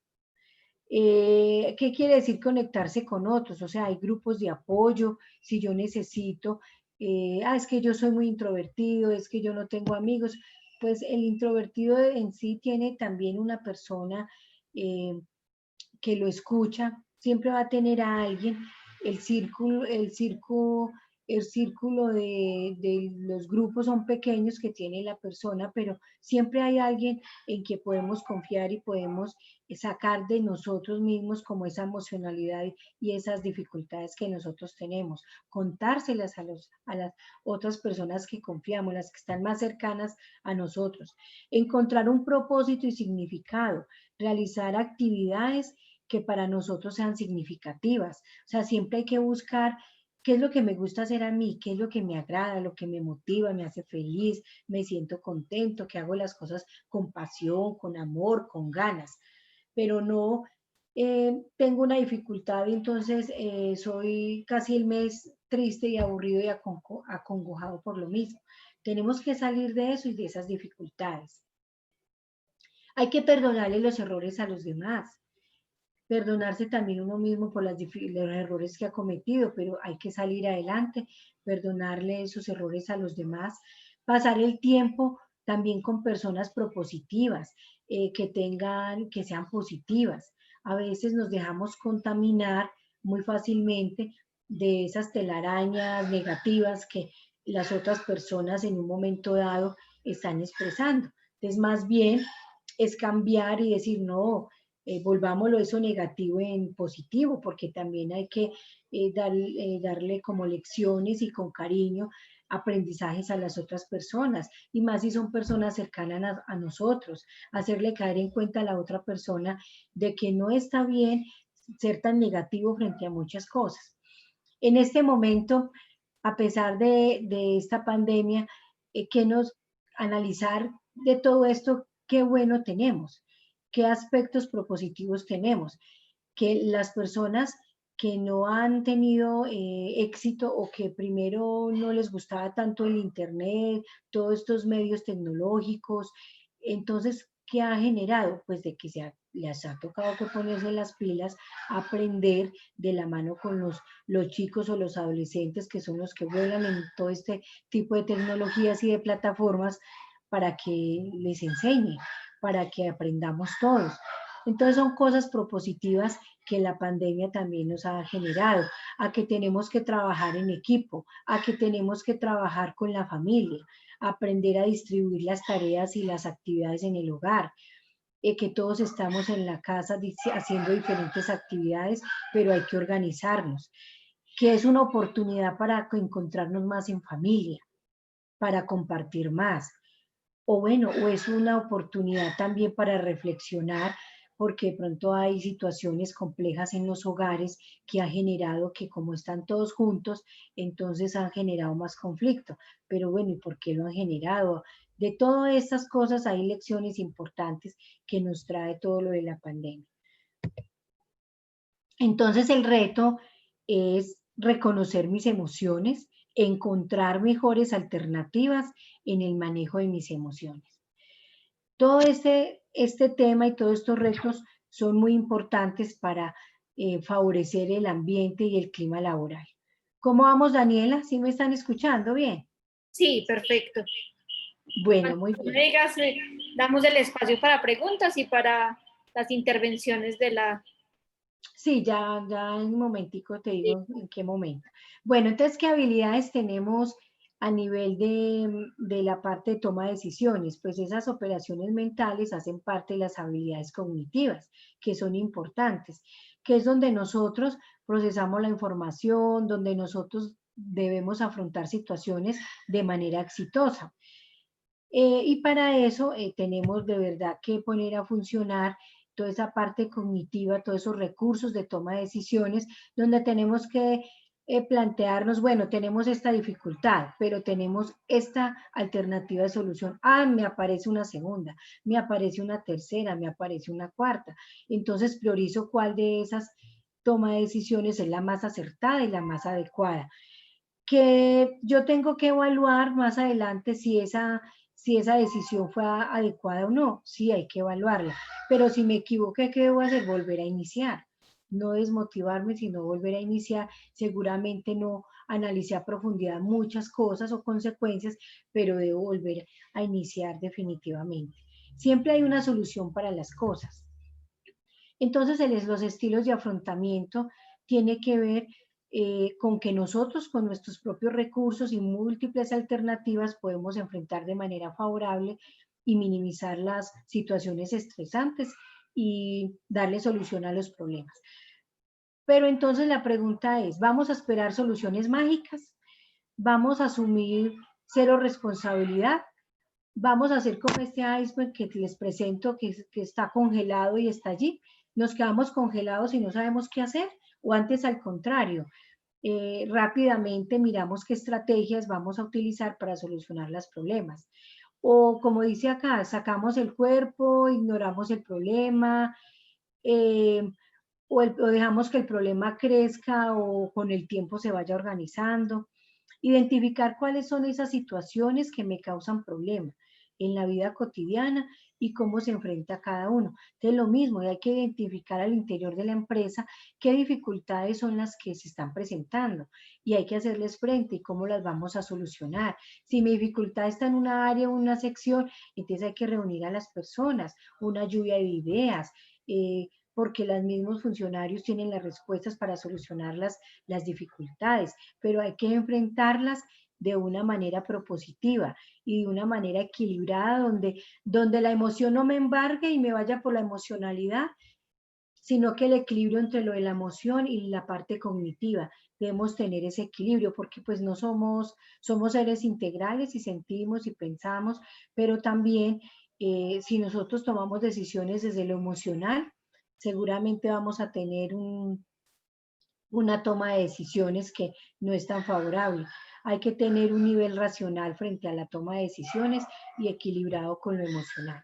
¿Qué quiere decir conectarse con otros? O sea, hay grupos de apoyo, si yo necesito, es que yo soy muy introvertido, es que yo no tengo amigos, pues el introvertido en sí tiene también una persona eh, que lo escucha, siempre va a tener a alguien, el círculo de los grupos son pequeños que tiene la persona, pero siempre hay alguien en que podemos confiar y podemos sacar de nosotros mismos como esa emocionalidad y esas dificultades que nosotros tenemos, contárselas a las otras personas que confiamos, las que están más cercanas a nosotros, encontrar un propósito y significado, realizar actividades que para nosotros sean significativas. O sea, siempre hay que buscar qué es lo que me gusta hacer a mí, qué es lo que me agrada, lo que me motiva, me hace feliz, me siento contento, que hago las cosas con pasión, con amor, con ganas, pero no tengo una dificultad y entonces soy casi el mes triste y aburrido y acongojado por lo mismo. Tenemos que salir de eso y de esas dificultades. Hay que perdonarle los errores a los demás, perdonarse también uno mismo por los errores que ha cometido, pero hay que salir adelante, perdonarle esos errores a los demás, pasar el tiempo también con personas propositivas, que sean positivas. A veces nos dejamos contaminar muy fácilmente de esas telarañas negativas que las otras personas en un momento dado están expresando. Entonces, más bien es cambiar y decir, no, volvámoslo eso negativo en positivo, porque también hay que darle como lecciones y con cariño aprendizajes a las otras personas, y más si son personas cercanas a nosotros, hacerle caer en cuenta a la otra persona de que no está bien ser tan negativo frente a muchas cosas. En este momento, a pesar de esta pandemia, que nos analizar de todo esto, qué bueno tenemos, qué aspectos propositivos tenemos, que las personas que no han tenido éxito o que primero no les gustaba tanto el Internet, todos estos medios tecnológicos, entonces, ¿qué ha generado? Pues de que les ha tocado que ponerse las pilas, aprender de la mano con los chicos o los adolescentes que son los que vuelan en todo este tipo de tecnologías y de plataformas para que les enseñe, para que aprendamos todos. Entonces son cosas propositivas que la pandemia también nos ha generado, a que tenemos que trabajar en equipo, a que tenemos que trabajar con la familia, aprender a distribuir las tareas y las actividades en el hogar, que todos estamos en la casa haciendo diferentes actividades, pero hay que organizarnos, que es una oportunidad para encontrarnos más en familia, para compartir más, o bueno, o es una oportunidad también para reflexionar, porque de pronto hay situaciones complejas en los hogares que ha generado que como están todos juntos, entonces han generado más conflicto. Pero bueno, ¿y por qué lo han generado? De todas estas cosas hay lecciones importantes que nos trae todo lo de la pandemia. Entonces el reto es reconocer mis emociones, encontrar mejores alternativas en el manejo de mis emociones. Todo este tema y todos estos retos son muy importantes para favorecer el ambiente y el clima laboral. ¿Cómo vamos, Daniela? ¿Sí me están escuchando bien? Sí, perfecto. Bueno, Cuando muy tú me bien. digas, damos el espacio para preguntas y para las intervenciones de la... Sí, ya en un momentico te digo en qué momento. Bueno, entonces, ¿qué habilidades tenemos a nivel de la parte de toma de decisiones? Pues esas operaciones mentales hacen parte de las habilidades cognitivas, que son importantes, que es donde nosotros procesamos la información, donde nosotros debemos afrontar situaciones de manera exitosa. Y para eso tenemos de verdad que poner a funcionar toda esa parte cognitiva, todos esos recursos de toma de decisiones, donde tenemos que plantearnos, bueno, tenemos esta dificultad, pero tenemos esta alternativa de solución. Ah, me aparece una segunda, me aparece una tercera, me aparece una cuarta. Entonces priorizo cuál de esas toma de decisiones es la más acertada y la más adecuada, que yo tengo que evaluar más adelante si esa decisión fue adecuada o no. Sí, hay que evaluarla. Pero si me equivoqué, ¿qué debo hacer? Volver a iniciar. No desmotivarme, sino volver a iniciar. Seguramente no analicé a profundidad muchas cosas o consecuencias, pero debo volver a iniciar definitivamente. Siempre hay una solución para las cosas. Entonces, los estilos de afrontamiento tiene que ver con que nosotros, con nuestros propios recursos y múltiples alternativas, podemos enfrentar de manera favorable y minimizar las situaciones estresantes y darle solución a los problemas. Pero entonces la pregunta es, ¿vamos a esperar soluciones mágicas? ¿Vamos a asumir cero responsabilidad? ¿Vamos a hacer como este iceberg que les presento, que está congelado y está allí? ¿Nos quedamos congelados y no sabemos qué hacer? ¿O antes al contrario? Rápidamente miramos qué estrategias vamos a utilizar para solucionar los problemas. O como dice acá, sacamos el cuerpo, ignoramos el problema, eh, o dejamos que el problema crezca o con el tiempo se vaya organizando. Identificar cuáles son esas situaciones que me causan problemas en la vida cotidiana y cómo se enfrenta cada uno. Entonces, lo mismo, hay que identificar al interior de la empresa qué dificultades son las que se están presentando y hay que hacerles frente y cómo las vamos a solucionar. Si mi dificultad está en una área o una sección, entonces hay que reunir a las personas, una lluvia de ideas, porque los mismos funcionarios tienen las respuestas para solucionar las dificultades, pero hay que enfrentarlas de una manera propositiva y de una manera equilibrada, donde la emoción no me embargue y me vaya por la emocionalidad, sino que el equilibrio entre lo de la emoción y la parte cognitiva. Debemos tener ese equilibrio porque pues no somos seres integrales y sentimos y pensamos, pero también si nosotros tomamos decisiones desde lo emocional, seguramente vamos a tener una toma de decisiones que no es tan favorable. Hay que tener un nivel racional frente a la toma de decisiones y equilibrado con lo emocional.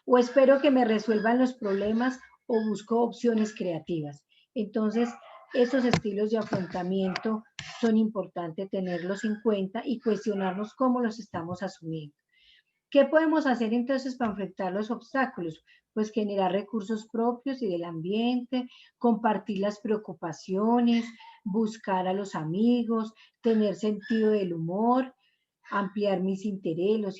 O espero que me resuelvan los problemas o busco opciones creativas. Entonces, estos estilos de afrontamiento son importantes tenerlos en cuenta y cuestionarnos cómo los estamos asumiendo. ¿Qué podemos hacer entonces para enfrentar los obstáculos? Pues generar recursos propios y del ambiente, compartir las preocupaciones, buscar a los amigos, tener sentido del humor, ampliar los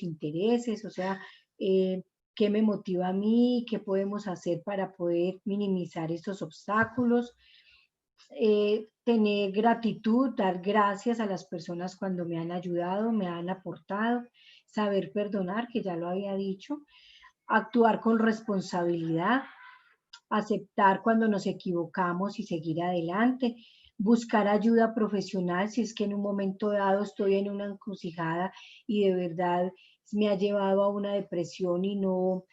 intereses, o sea, qué me motiva a mí, qué podemos hacer para poder minimizar estos obstáculos, tener gratitud, dar gracias a las personas cuando me han ayudado, me han aportado, saber perdonar, que ya lo había dicho, actuar con responsabilidad, aceptar cuando nos equivocamos y seguir adelante, buscar ayuda profesional si es que en un momento dado estoy en una encrucijada y de verdad me ha llevado a una depresión y no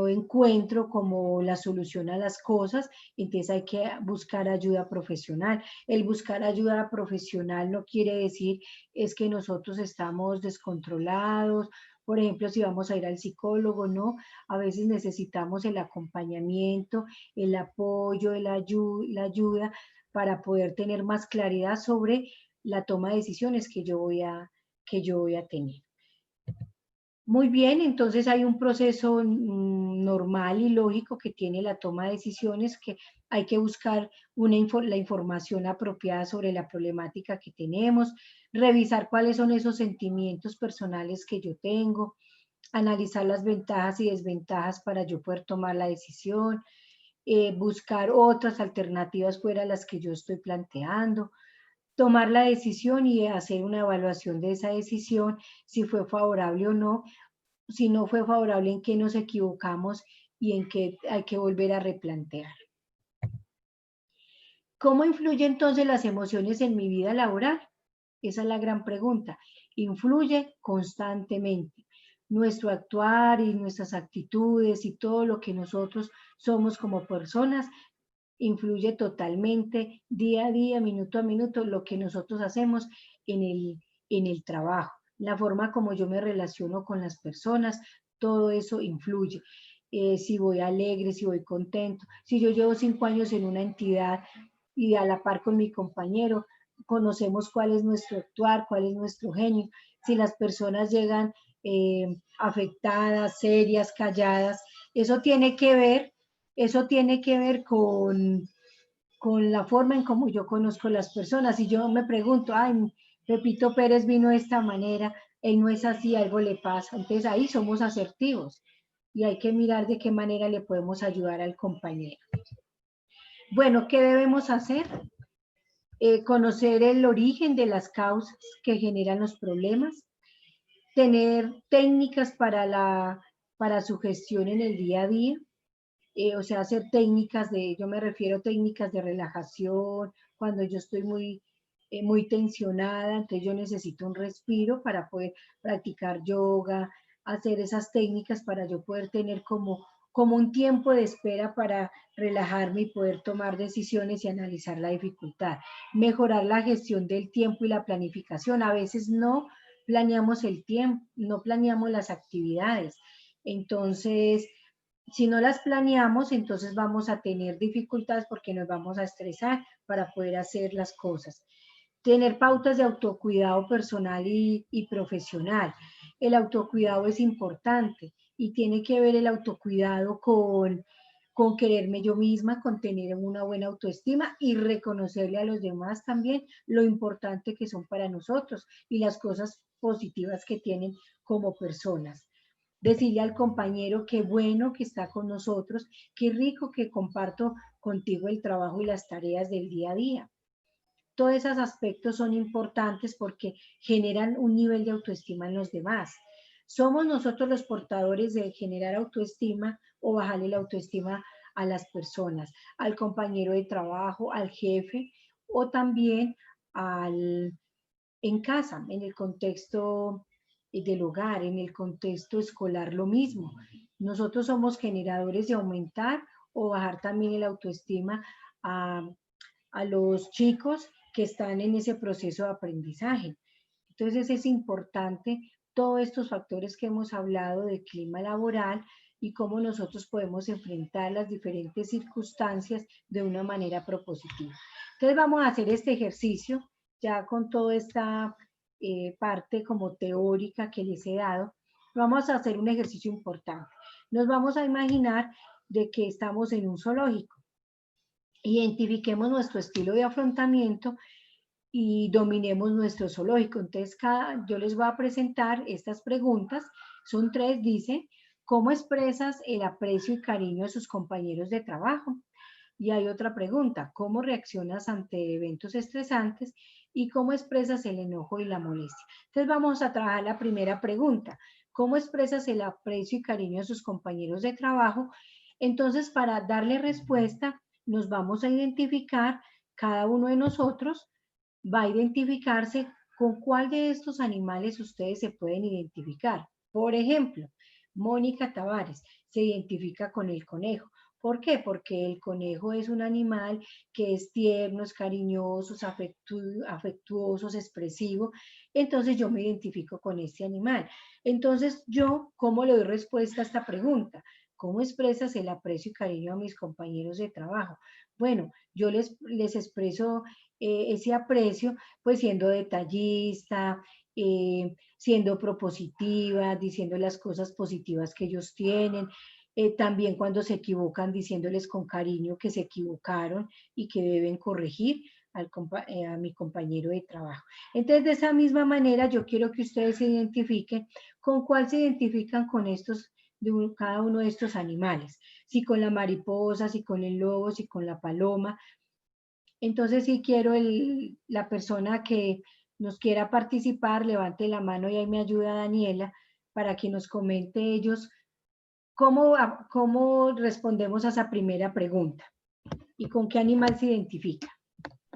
encuentro como la solución a las cosas, entonces hay que buscar ayuda profesional. El buscar ayuda profesional no quiere decir es que nosotros estamos descontrolados, por ejemplo, si vamos a ir al psicólogo, ¿no? A veces necesitamos el acompañamiento, el apoyo, la ayuda para poder tener más claridad sobre la toma de decisiones que yo voy a tener. Muy bien, entonces hay un proceso normal y lógico que tiene la toma de decisiones, que hay que buscar la información apropiada sobre la problemática que tenemos, revisar cuáles son esos sentimientos personales que yo tengo, analizar las ventajas y desventajas para yo poder tomar la decisión, buscar otras alternativas fuera de las que yo estoy planteando, tomar la decisión y hacer una evaluación de esa decisión, si fue favorable o no, si no fue favorable, en qué nos equivocamos y en qué hay que volver a replantear. ¿Cómo influyen entonces las emociones en mi vida laboral? Esa es la gran pregunta. Influye constantemente. Nuestro actuar y nuestras actitudes y todo lo que nosotros somos como personas influye totalmente día a día, minuto a minuto, lo que nosotros hacemos en el trabajo. La forma como yo me relaciono con las personas, todo eso influye. Si voy alegre, si voy contento, si yo llevo 5 años en una entidad y a la par con mi compañero, conocemos cuál es nuestro actuar, cuál es nuestro genio. Si las personas llegan afectadas, serias, calladas. Eso tiene que ver con la forma en cómo yo conozco las personas. Y yo me pregunto, ay, Pepito Pérez vino de esta manera, él no es así, algo le pasa. Entonces ahí somos asertivos y hay que mirar de qué manera le podemos ayudar al compañero. Bueno, ¿qué debemos hacer? Conocer el origen de las causas que generan los problemas, tener técnicas para su gestión en el día a día, o sea, hacer técnicas yo me refiero a técnicas de relajación, cuando yo estoy muy tensionada, entonces yo necesito un respiro para poder practicar yoga, hacer esas técnicas para yo poder tener como un tiempo de espera para relajarme y poder tomar decisiones y analizar la dificultad. Mejorar la gestión del tiempo y la planificación. A veces no planeamos el tiempo, no planeamos las actividades. Entonces, si no las planeamos, entonces vamos a tener dificultades porque nos vamos a estresar para poder hacer las cosas. Tener pautas de autocuidado personal y profesional. El autocuidado es importante y tiene que ver el autocuidado con quererme yo misma, con tener una buena autoestima y reconocerle a los demás también lo importante que son para nosotros y las cosas positivas que tienen como personas. Decirle al compañero qué bueno que está con nosotros, qué rico que comparto contigo el trabajo y las tareas del día a día. Todos esos aspectos son importantes porque generan un nivel de autoestima en los demás. ¿Somos nosotros los portadores de generar autoestima o bajarle la autoestima a las personas, al compañero de trabajo, al jefe o también en casa, en el contexto del hogar, en el contexto escolar, lo mismo? Nosotros somos generadores de aumentar o bajar también el autoestima a, a los chicos que están en ese proceso de aprendizaje. Entonces es importante todos estos factores que hemos hablado del clima laboral y cómo nosotros podemos enfrentar las diferentes circunstancias de una manera propositiva. Entonces vamos a hacer este ejercicio ya con toda esta parte como teórica que les he dado. Vamos a hacer un ejercicio importante. Nos vamos a imaginar de que estamos en un zoológico. Identifiquemos nuestro estilo de afrontamiento y dominemos nuestro zoológico. Entonces, yo les voy a presentar estas preguntas. Son tres, dice, ¿cómo expresas el aprecio y cariño de sus compañeros de trabajo? Y hay otra pregunta, ¿cómo reaccionas ante eventos estresantes? ¿Y cómo expresas el enojo y la molestia? Entonces, vamos a trabajar la primera pregunta, ¿cómo expresas el aprecio y cariño de sus compañeros de trabajo? Entonces, para darle respuesta, nos vamos a identificar, cada uno de nosotros va a identificarse con cuál de estos animales ustedes se pueden identificar. Por ejemplo, Mónica Tavares se identifica con el conejo. ¿Por qué? Porque el conejo es un animal que es tierno, es cariñoso, es afectuoso, es expresivo. Entonces yo me identifico con este animal. Entonces yo, ¿cómo le doy respuesta a esta pregunta? ¿Cómo expresas el aprecio y cariño a mis compañeros de trabajo? Bueno, yo les expreso ese aprecio, pues siendo detallista, siendo propositiva, diciendo las cosas positivas que ellos tienen, también cuando se equivocan, diciéndoles con cariño que se equivocaron y que deben corregir a mi compañero de trabajo. Entonces, de esa misma manera, yo quiero que ustedes se identifiquen con cuál se identifican con cada uno de estos animales, si con la mariposa, si con el lobo, si con la paloma. Entonces, si quiero la persona que nos quiera participar, levante la mano y ahí me ayuda Daniela para que nos comente ellos cómo respondemos a esa primera pregunta y con qué animal se identifica.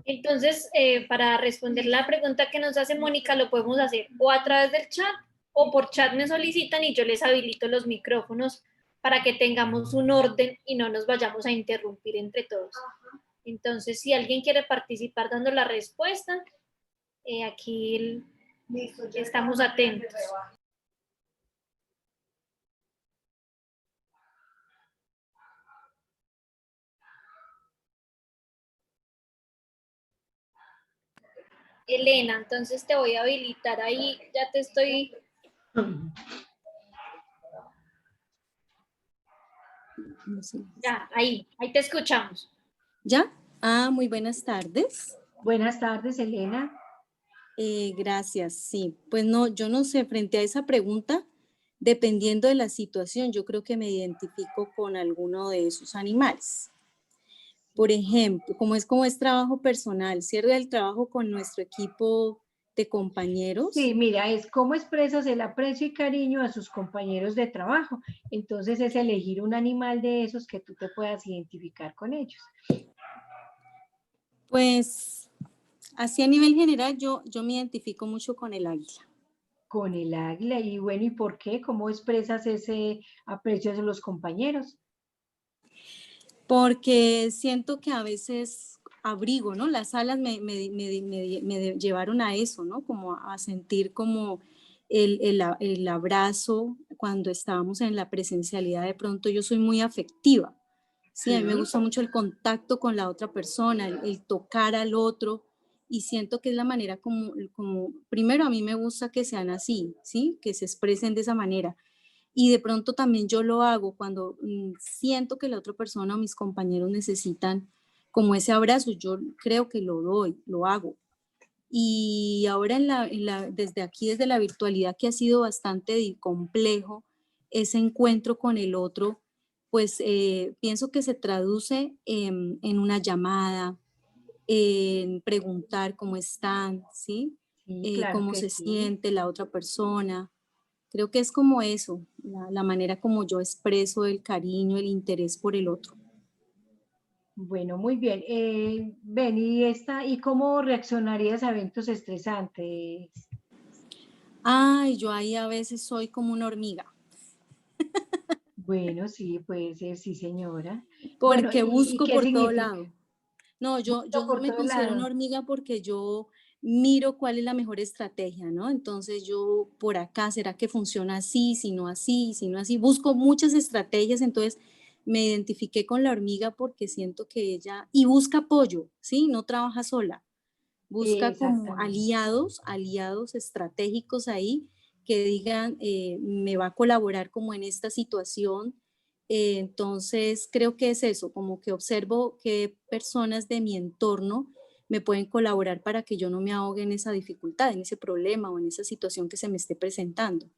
Entonces, para responder la pregunta que nos hace Mónica, lo podemos hacer o a través del chat o por chat me solicitan y yo les habilito los micrófonos para que tengamos un orden y no nos vayamos a interrumpir entre todos. Entonces, si alguien quiere participar dando la respuesta, aquí estamos atentos. Elena, entonces te voy a habilitar ahí, ya te estoy Ya, ahí te escuchamos. ¿Ya? Muy buenas tardes. Buenas tardes, Elena. Gracias, sí. Pues no, yo no sé, frente a esa pregunta, dependiendo de la situación, yo creo que me identifico con alguno de esos animales. Por ejemplo, como es trabajo personal, ¿cierto? El trabajo con nuestro equipo de compañeros. Sí, mira, es cómo expresas el aprecio y cariño a sus compañeros de trabajo. Entonces es elegir un animal de esos que tú te puedas identificar con ellos. Pues así a nivel general, yo me identifico mucho con el águila. Con el águila, y bueno, ¿y por qué? ¿Cómo expresas ese aprecio hacia los compañeros? Porque siento que a veces abrigo, ¿no? Las alas me llevaron a eso, ¿no? Como a sentir como el abrazo cuando estábamos en la presencialidad. De pronto yo soy muy afectiva, ¿sí? A mí me gusta mucho el contacto con la otra persona, el tocar al otro, y siento que es la manera como, primero a mí me gusta que sean así, ¿sí? Que se expresen de esa manera. Y de pronto también yo lo hago cuando siento que la otra persona o mis compañeros necesitan como ese abrazo, yo creo que lo doy, lo hago. Y ahora desde aquí, desde la virtualidad, que ha sido bastante complejo, ese encuentro con el otro, pues pienso que se traduce en una llamada, en preguntar cómo están, ¿sí? Sí, claro Cómo que se sí. siente la otra persona. Creo que es como eso, la manera como yo expreso el cariño, el interés por el otro. Bueno, muy bien. Ven, ¿y cómo reaccionarías a eventos estresantes? Ay, yo ahí a veces soy como una hormiga, Bueno, sí, puede ser, sí, señora. Bueno, porque ¿y busco qué por todo significa? lado. No, yo Busca por me todo considero una lado. hormiga porque yo miro cuál es la mejor estrategia, ¿no? Entonces yo por acá, ¿será que funciona así, si no así, si no así? Busco muchas estrategias, entonces me identifiqué con la hormiga porque siento que ella, y busca apoyo, ¿sí? No trabaja sola. Busca como Exactamente. aliados estratégicos ahí que digan, me va a colaborar como en esta situación. Entonces, creo que es eso, como que observo qué personas de mi entorno me pueden colaborar para que yo no me ahogue en esa dificultad, en ese problema o en esa situación que se me esté presentando.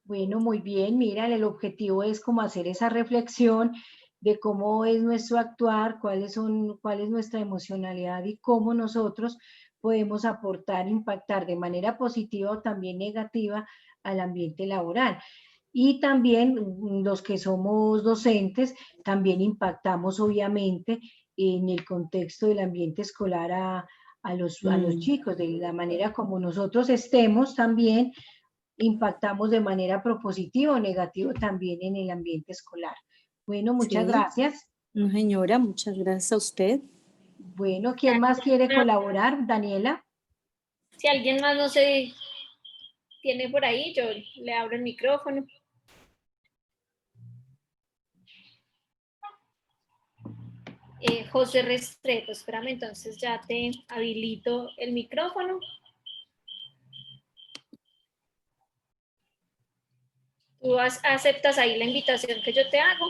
Bueno, muy bien. Mira, el objetivo es como hacer esa reflexión de cómo es nuestro actuar, cuál es nuestra emocionalidad y cómo nosotros podemos aportar, impactar de manera positiva o también negativa al ambiente laboral. Y también los que somos docentes, también impactamos obviamente en el contexto del ambiente escolar a los Mm, chicos, de la manera como nosotros estemos también impactamos de manera propositiva o negativa también en el ambiente escolar. Bueno, muchas sí, gracias. no, señora, muchas gracias a usted. Bueno, ¿quién más quiere colaborar? Daniela. Si alguien más no se tiene por ahí, yo le abro el micrófono. José Restrepo, espérame, entonces ya te habilito el micrófono. Tú aceptas ahí la invitación que yo te hago.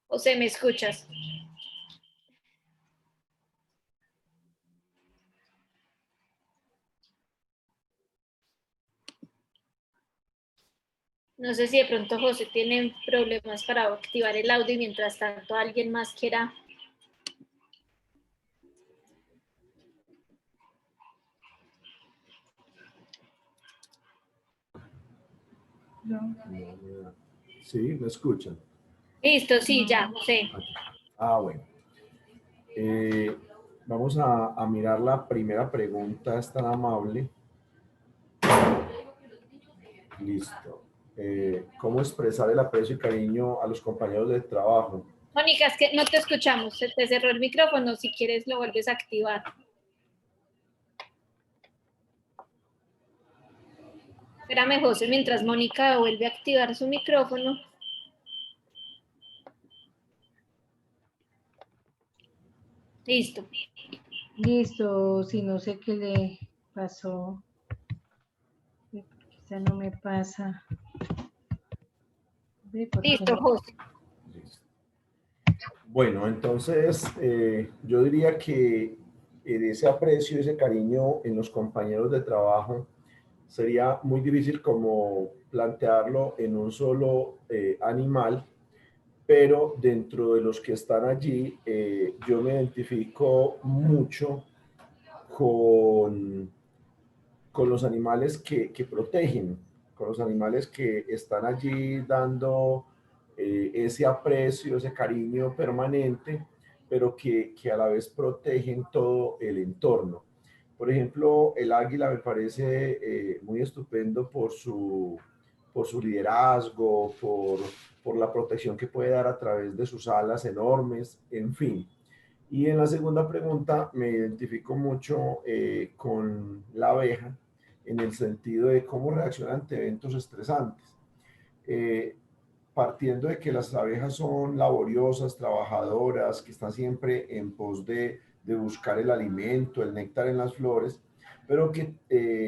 José, ¿me escuchas? No sé si de pronto José tiene problemas para activar el audio y mientras tanto alguien más quiera. Sí, me escuchan. Listo, sí, ya, José. Bueno. Eh, Vamos a mirar la primera pregunta, es tan amable. Listo. ¿Cómo expresar el aprecio y cariño a los compañeros de trabajo? Mónica, es que no te escuchamos, se te cerró el micrófono, si quieres lo vuelves a activar. Espérame, José, mientras Mónica vuelve a activar su micrófono. Listo. Listo, si no sé qué le pasó. Quizá no me pasa. ¿Por qué Listo, no? José. Listo. Bueno, entonces yo diría que ese aprecio, ese cariño en los compañeros de trabajo sería muy difícil como plantearlo en un solo animal, pero dentro de los que están allí, yo me identifico mucho con, con los animales que protegen, con los animales que están allí dando ese aprecio, ese cariño permanente, pero que a la vez protegen todo el entorno. Por ejemplo, el águila me parece muy estupendo por su liderazgo, por la protección que puede dar a través de sus alas enormes, en fin. Y en la segunda pregunta me identifico mucho con la abeja en el sentido de cómo reacciona ante eventos estresantes. Eh, Partiendo de que las abejas son laboriosas, trabajadoras, que están siempre en pos de buscar el alimento, el néctar en las flores, pero que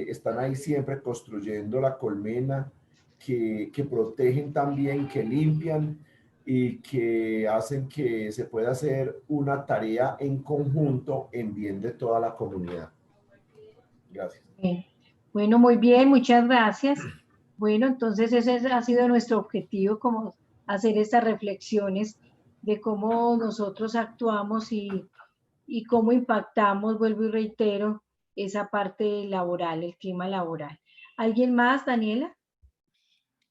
están ahí siempre construyendo la colmena, que protegen también, que limpian y que hacen que se pueda hacer una tarea en conjunto en bien de toda la comunidad. Gracias. Bien. Bueno, muy bien, muchas gracias. Bueno, entonces ha sido nuestro objetivo, como hacer estas reflexiones de cómo nosotros actuamos y cómo impactamos, vuelvo y reitero, esa parte laboral, el clima laboral. ¿Alguien más, Daniela?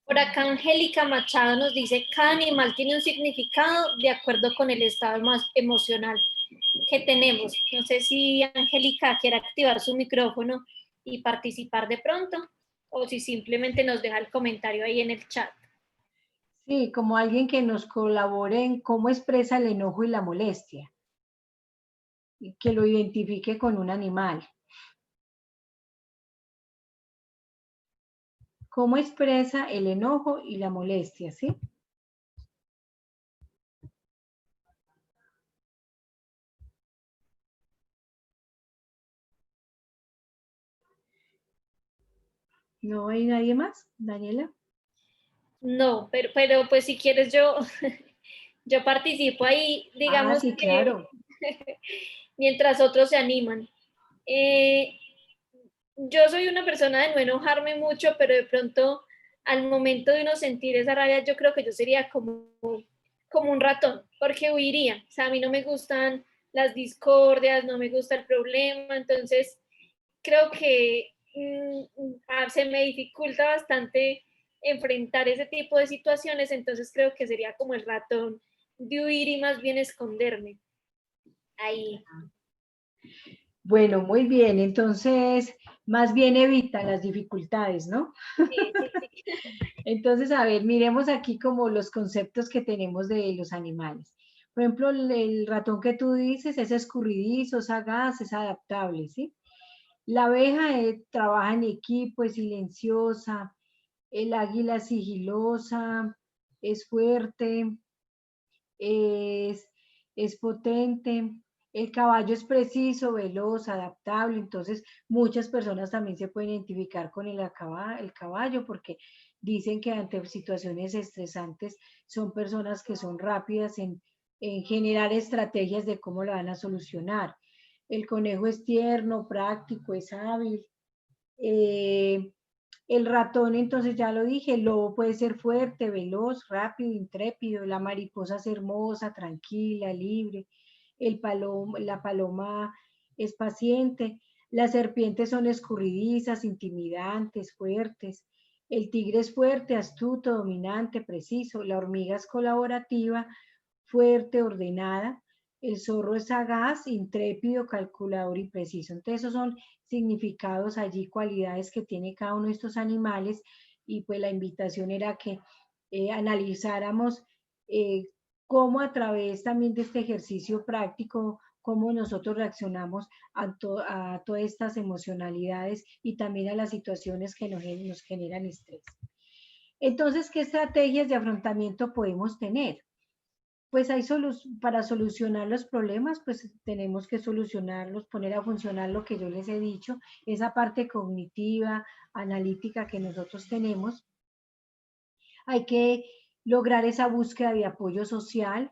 Por acá Angélica Machado nos dice, cada animal tiene un significado de acuerdo con el estado más emocional que tenemos. No sé si Angélica quiere activar su micrófono y participar de pronto, o si simplemente nos deja el comentario ahí en el chat. Sí, como alguien que nos colabore en cómo expresa el enojo y la molestia, y que lo identifique con un animal. ¿Cómo expresa el enojo y la molestia, sí? ¿No hay nadie más, Daniela? No, pero pues si quieres yo participo ahí, Ah, digamos sí, que claro. mientras otros se animan. Eh, yo soy una persona de no enojarme mucho, pero de pronto al momento de uno sentir esa rabia, yo creo que yo sería como un ratón, porque huiría. O sea, a mí no me gustan las discordias, no me gusta el problema, entonces creo que se me dificulta bastante enfrentar ese tipo de situaciones, entonces creo que sería como el ratón de huir y más bien esconderme ahí. Bueno, muy bien. Entonces, más bien evita las dificultades, ¿no? Sí, sí, sí. Entonces, a ver, miremos aquí como los conceptos que tenemos de los animales. Por ejemplo, el ratón que tú dices es escurridizo, sagaz, es adaptable, ¿sí? La abeja trabaja en equipo, es silenciosa. El águila es sigilosa, es fuerte, es, es potente. El caballo es preciso, veloz, adaptable. Entonces, muchas personas también se pueden identificar con el caballo porque dicen que ante situaciones estresantes son personas que son rápidas en generar estrategias de cómo lo van a solucionar. El conejo es tierno, práctico, es hábil. Eh, el ratón, entonces ya lo dije, el lobo puede ser fuerte, veloz, rápido, intrépido. La mariposa es hermosa, tranquila, libre. La paloma es paciente. Las serpientes son escurridizas, intimidantes, fuertes. El tigre es fuerte, astuto, dominante, preciso. La hormiga es colaborativa, fuerte, ordenada. El zorro es sagaz, intrépido, calculador y preciso. Entonces, esos son significados allí, cualidades que tiene cada uno de estos animales. Y pues la invitación era que analizáramos eh, cómo a través también de este ejercicio práctico, cómo nosotros reaccionamos a todas estas emocionalidades y también a las situaciones que nos generan estrés. Entonces, ¿qué estrategias de afrontamiento podemos tener? Pues para solucionar los problemas, pues tenemos que solucionarlos, poner a funcionar lo que yo les he dicho, esa parte cognitiva, analítica que nosotros tenemos. Hay que lograr esa búsqueda de apoyo social,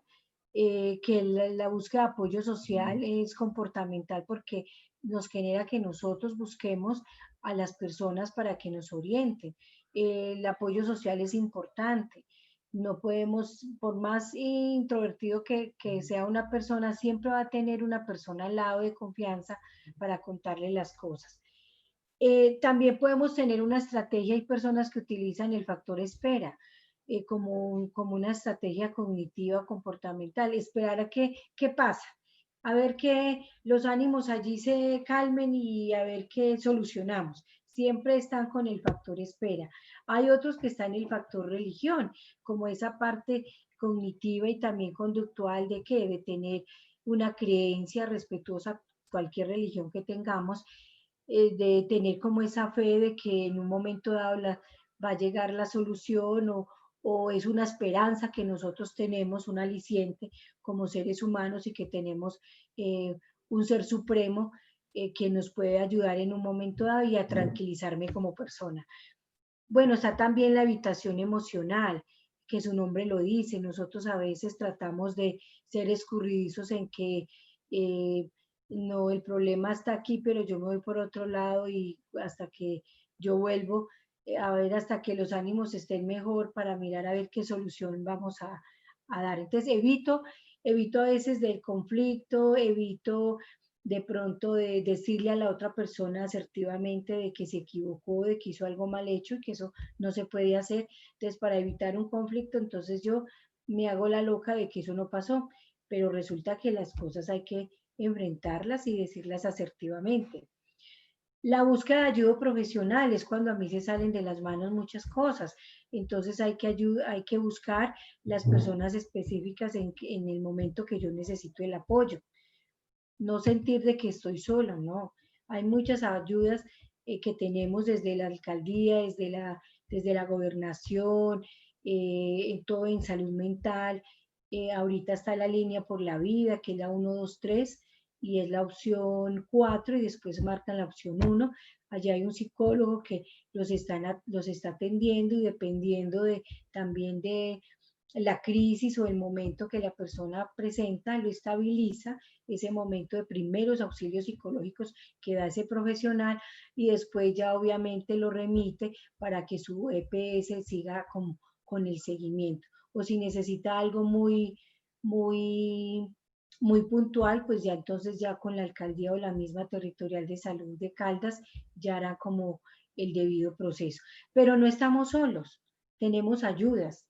que la búsqueda de apoyo social es comportamental porque nos genera que nosotros busquemos a las personas para que nos orienten. El apoyo social es importante. No podemos, por más introvertido que sea una persona, siempre va a tener una persona al lado de confianza para contarle las cosas. También podemos tener una estrategia, hay personas que utilizan el factor espera como una estrategia cognitiva comportamental, esperar a qué pasa, a ver que los ánimos allí se calmen y a ver qué solucionamos. Siempre están con el factor espera. Hay otros que están en el factor religión, como esa parte cognitiva y también conductual de que debe tener una creencia respetuosa a cualquier religión que tengamos, de tener como esa fe de que en un momento dado va a llegar la solución o es una esperanza que nosotros tenemos, un aliciente como seres humanos y que tenemos un ser supremo que nos puede ayudar en un momento dado y a tranquilizarme como persona. Bueno, está también la habitación emocional, que su nombre lo dice. Nosotros a veces tratamos de ser escurridizos en que no, el problema está aquí, pero yo me voy por otro lado y hasta que yo vuelvo a ver, hasta que los ánimos estén mejor para mirar a ver qué solución vamos a dar. Entonces evito a veces del conflicto, evito de pronto de decirle a la otra persona asertivamente de que se equivocó, de que hizo algo mal hecho y que eso no se puede hacer. Entonces, para evitar un conflicto, entonces yo me hago la loca de que eso no pasó, pero resulta que las cosas hay que enfrentarlas y decirlas asertivamente. La búsqueda de ayuda profesional es cuando a mí se salen de las manos muchas cosas. Entonces hay que buscar las personas específicas en el momento que yo necesito el apoyo. No sentir de que estoy sola, no. Hay muchas ayudas que tenemos desde la alcaldía, desde la gobernación, todo en salud mental. Ahorita está la línea por la vida, que es la 123, y es la opción 4, y después marcan la opción 1. Allá hay un psicólogo que los está atendiendo y dependiendo también de la crisis o el momento que la persona presenta, lo estabiliza, ese momento de primeros auxilios psicológicos que da ese profesional y después ya obviamente lo remite para que su EPS siga con el seguimiento. O si necesita algo muy, muy puntual, pues ya entonces ya con la alcaldía o la misma territorial de salud de Caldas ya hará como el debido proceso. Pero no estamos solos, tenemos ayudas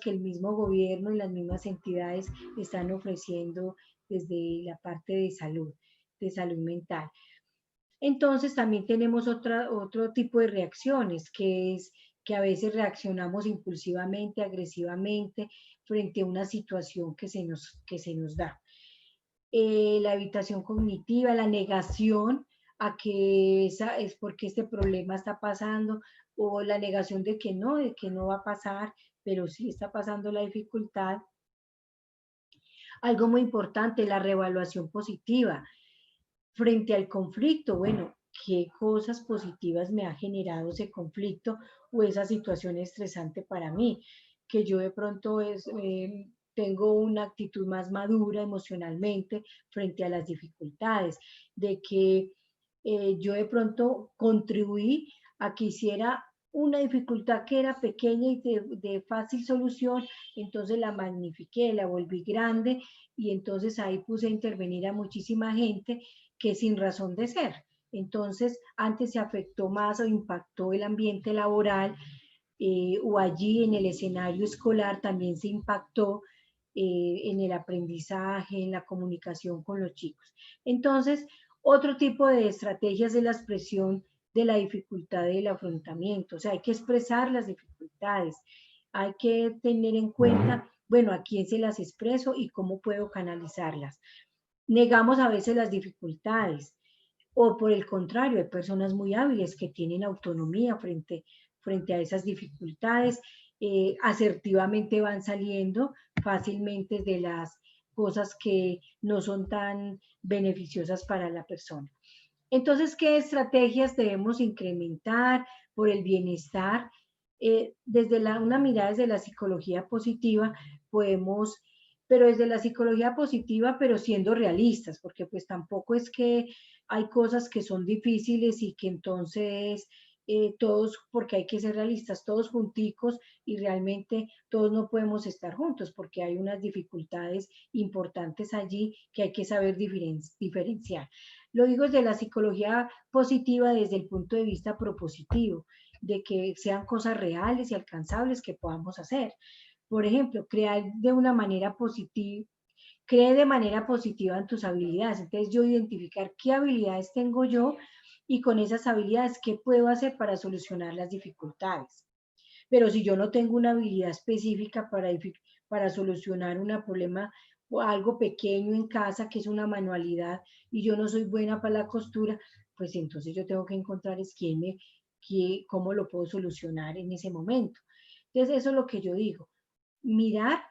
que el mismo gobierno y las mismas entidades están ofreciendo desde la parte de salud mental. Entonces también tenemos otro tipo de reacciones, que es que a veces reaccionamos impulsivamente, agresivamente, frente a una situación que se nos da. La evitación cognitiva, la negación a que esa es porque este problema está pasando, o la negación de que no va a pasar, pero sí está pasando la dificultad. Algo muy importante, la reevaluación positiva. Frente al conflicto, bueno, ¿qué cosas positivas me ha generado ese conflicto o esa situación estresante para mí? Que yo de pronto tengo una actitud más madura emocionalmente frente a las dificultades, de que yo de pronto contribuí a que hiciera una dificultad que era pequeña y de fácil solución, entonces la magnifiqué, la volví grande y entonces ahí puse a intervenir a muchísima gente que sin razón de ser. Entonces, antes se afectó más o impactó el ambiente laboral o allí en el escenario escolar también se impactó en el aprendizaje, en la comunicación con los chicos. Entonces, otro tipo de estrategias es la expresión de la dificultad del afrontamiento, o sea, hay que expresar las dificultades, hay que tener en cuenta, bueno, a quién se las expreso y cómo puedo canalizarlas. Negamos a veces las dificultades o por el contrario, hay personas muy hábiles que tienen autonomía frente a esas dificultades asertivamente van saliendo fácilmente de las cosas que no son tan beneficiosas para la persona. Entonces, ¿qué estrategias debemos incrementar por el bienestar? Desde una mirada desde la psicología positiva podemos, pero desde la psicología positiva, pero siendo realistas, porque pues tampoco es que hay cosas que son difíciles y que entonces todos, porque hay que ser realistas, todos junticos y realmente todos no podemos estar juntos porque hay unas dificultades importantes allí que hay que saber diferenciar. Lo digo desde la psicología positiva, desde el punto de vista propositivo, de que sean cosas reales y alcanzables que podamos hacer. Por ejemplo, crear de una manera positiva, cree de manera positiva en tus habilidades. Entonces yo identificar qué habilidades tengo yo y con esas habilidades qué puedo hacer para solucionar las dificultades. Pero si yo no tengo una habilidad específica para solucionar un problema o algo pequeño en casa, que es una manualidad, y yo no soy buena para la costura, pues entonces yo tengo que encontrar es cómo lo puedo solucionar en ese momento. Entonces eso es lo que yo digo, mirar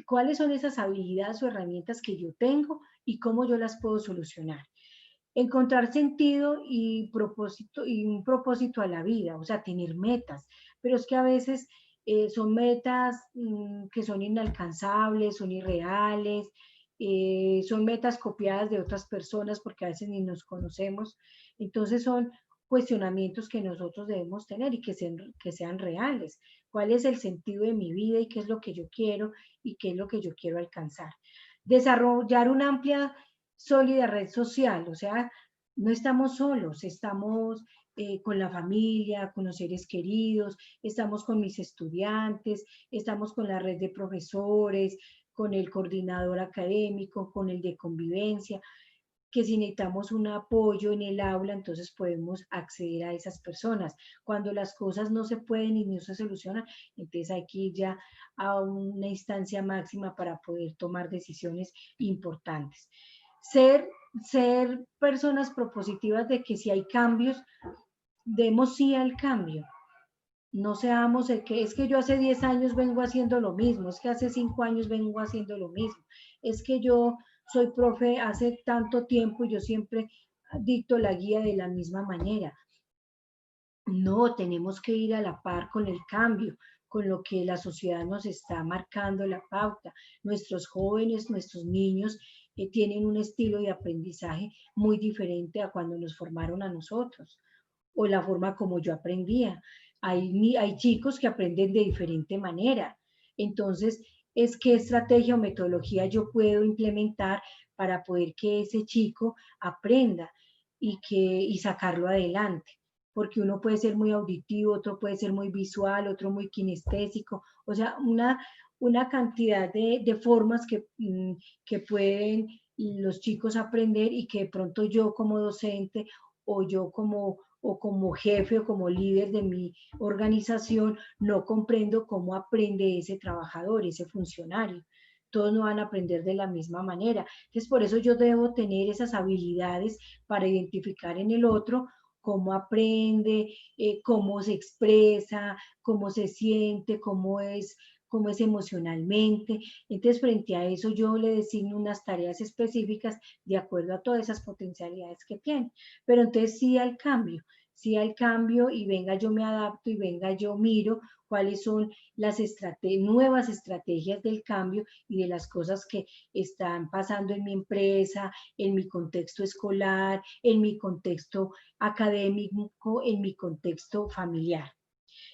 cuáles son esas habilidades o herramientas que yo tengo y cómo yo las puedo solucionar. Encontrar sentido y un propósito a la vida, o sea, tener metas, pero es que a veces son metas que son inalcanzables, son irreales, son metas copiadas de otras personas porque a veces ni nos conocemos, entonces son cuestionamientos que nosotros debemos tener y que sean reales. ¿Cuál es el sentido de mi vida y qué es lo que yo quiero y qué es lo que yo quiero alcanzar? Desarrollar una amplia sólida red social, o sea, no estamos solos, estamos con la familia, con los seres queridos, estamos con mis estudiantes, estamos con la red de profesores, con el coordinador académico, con el de convivencia, que si necesitamos un apoyo en el aula, entonces podemos acceder a esas personas. Cuando las cosas no se pueden y no se solucionan, entonces hay que ir ya a una instancia máxima para poder tomar decisiones importantes. Ser personas propositivas de que si hay cambios, demos sí al cambio. No seamos el que es que yo hace 10 años vengo haciendo lo mismo, es que hace 5 años vengo haciendo lo mismo, es que yo soy profe hace tanto tiempo y yo siempre dicto la guía de la misma manera. No, tenemos que ir a la par con el cambio, con lo que la sociedad nos está marcando la pauta. Nuestros jóvenes, nuestros niños tienen un estilo de aprendizaje muy diferente a cuando nos formaron a nosotros o la forma como yo aprendía. Hay chicos que aprenden de diferente manera. Entonces, es qué estrategia o metodología yo puedo implementar para poder que ese chico aprenda y sacarlo adelante. Porque uno puede ser muy auditivo, otro puede ser muy visual, otro muy kinestésico, o sea, una cantidad de formas que pueden los chicos aprender y que de pronto yo como docente o yo como jefe o como líder de mi organización no comprendo cómo aprende ese trabajador, ese funcionario. Todos no van a aprender de la misma manera. Entonces, por eso yo debo tener esas habilidades para identificar en el otro cómo aprende, cómo se expresa, cómo se siente, cómo es emocionalmente. Entonces, frente a eso, yo le designo unas tareas específicas de acuerdo a todas esas potencialidades que tiene. Pero entonces sí al cambio y venga yo me adapto y venga yo miro cuáles son las nuevas estrategias del cambio y de las cosas que están pasando en mi empresa, en mi contexto escolar, en mi contexto académico, en mi contexto familiar.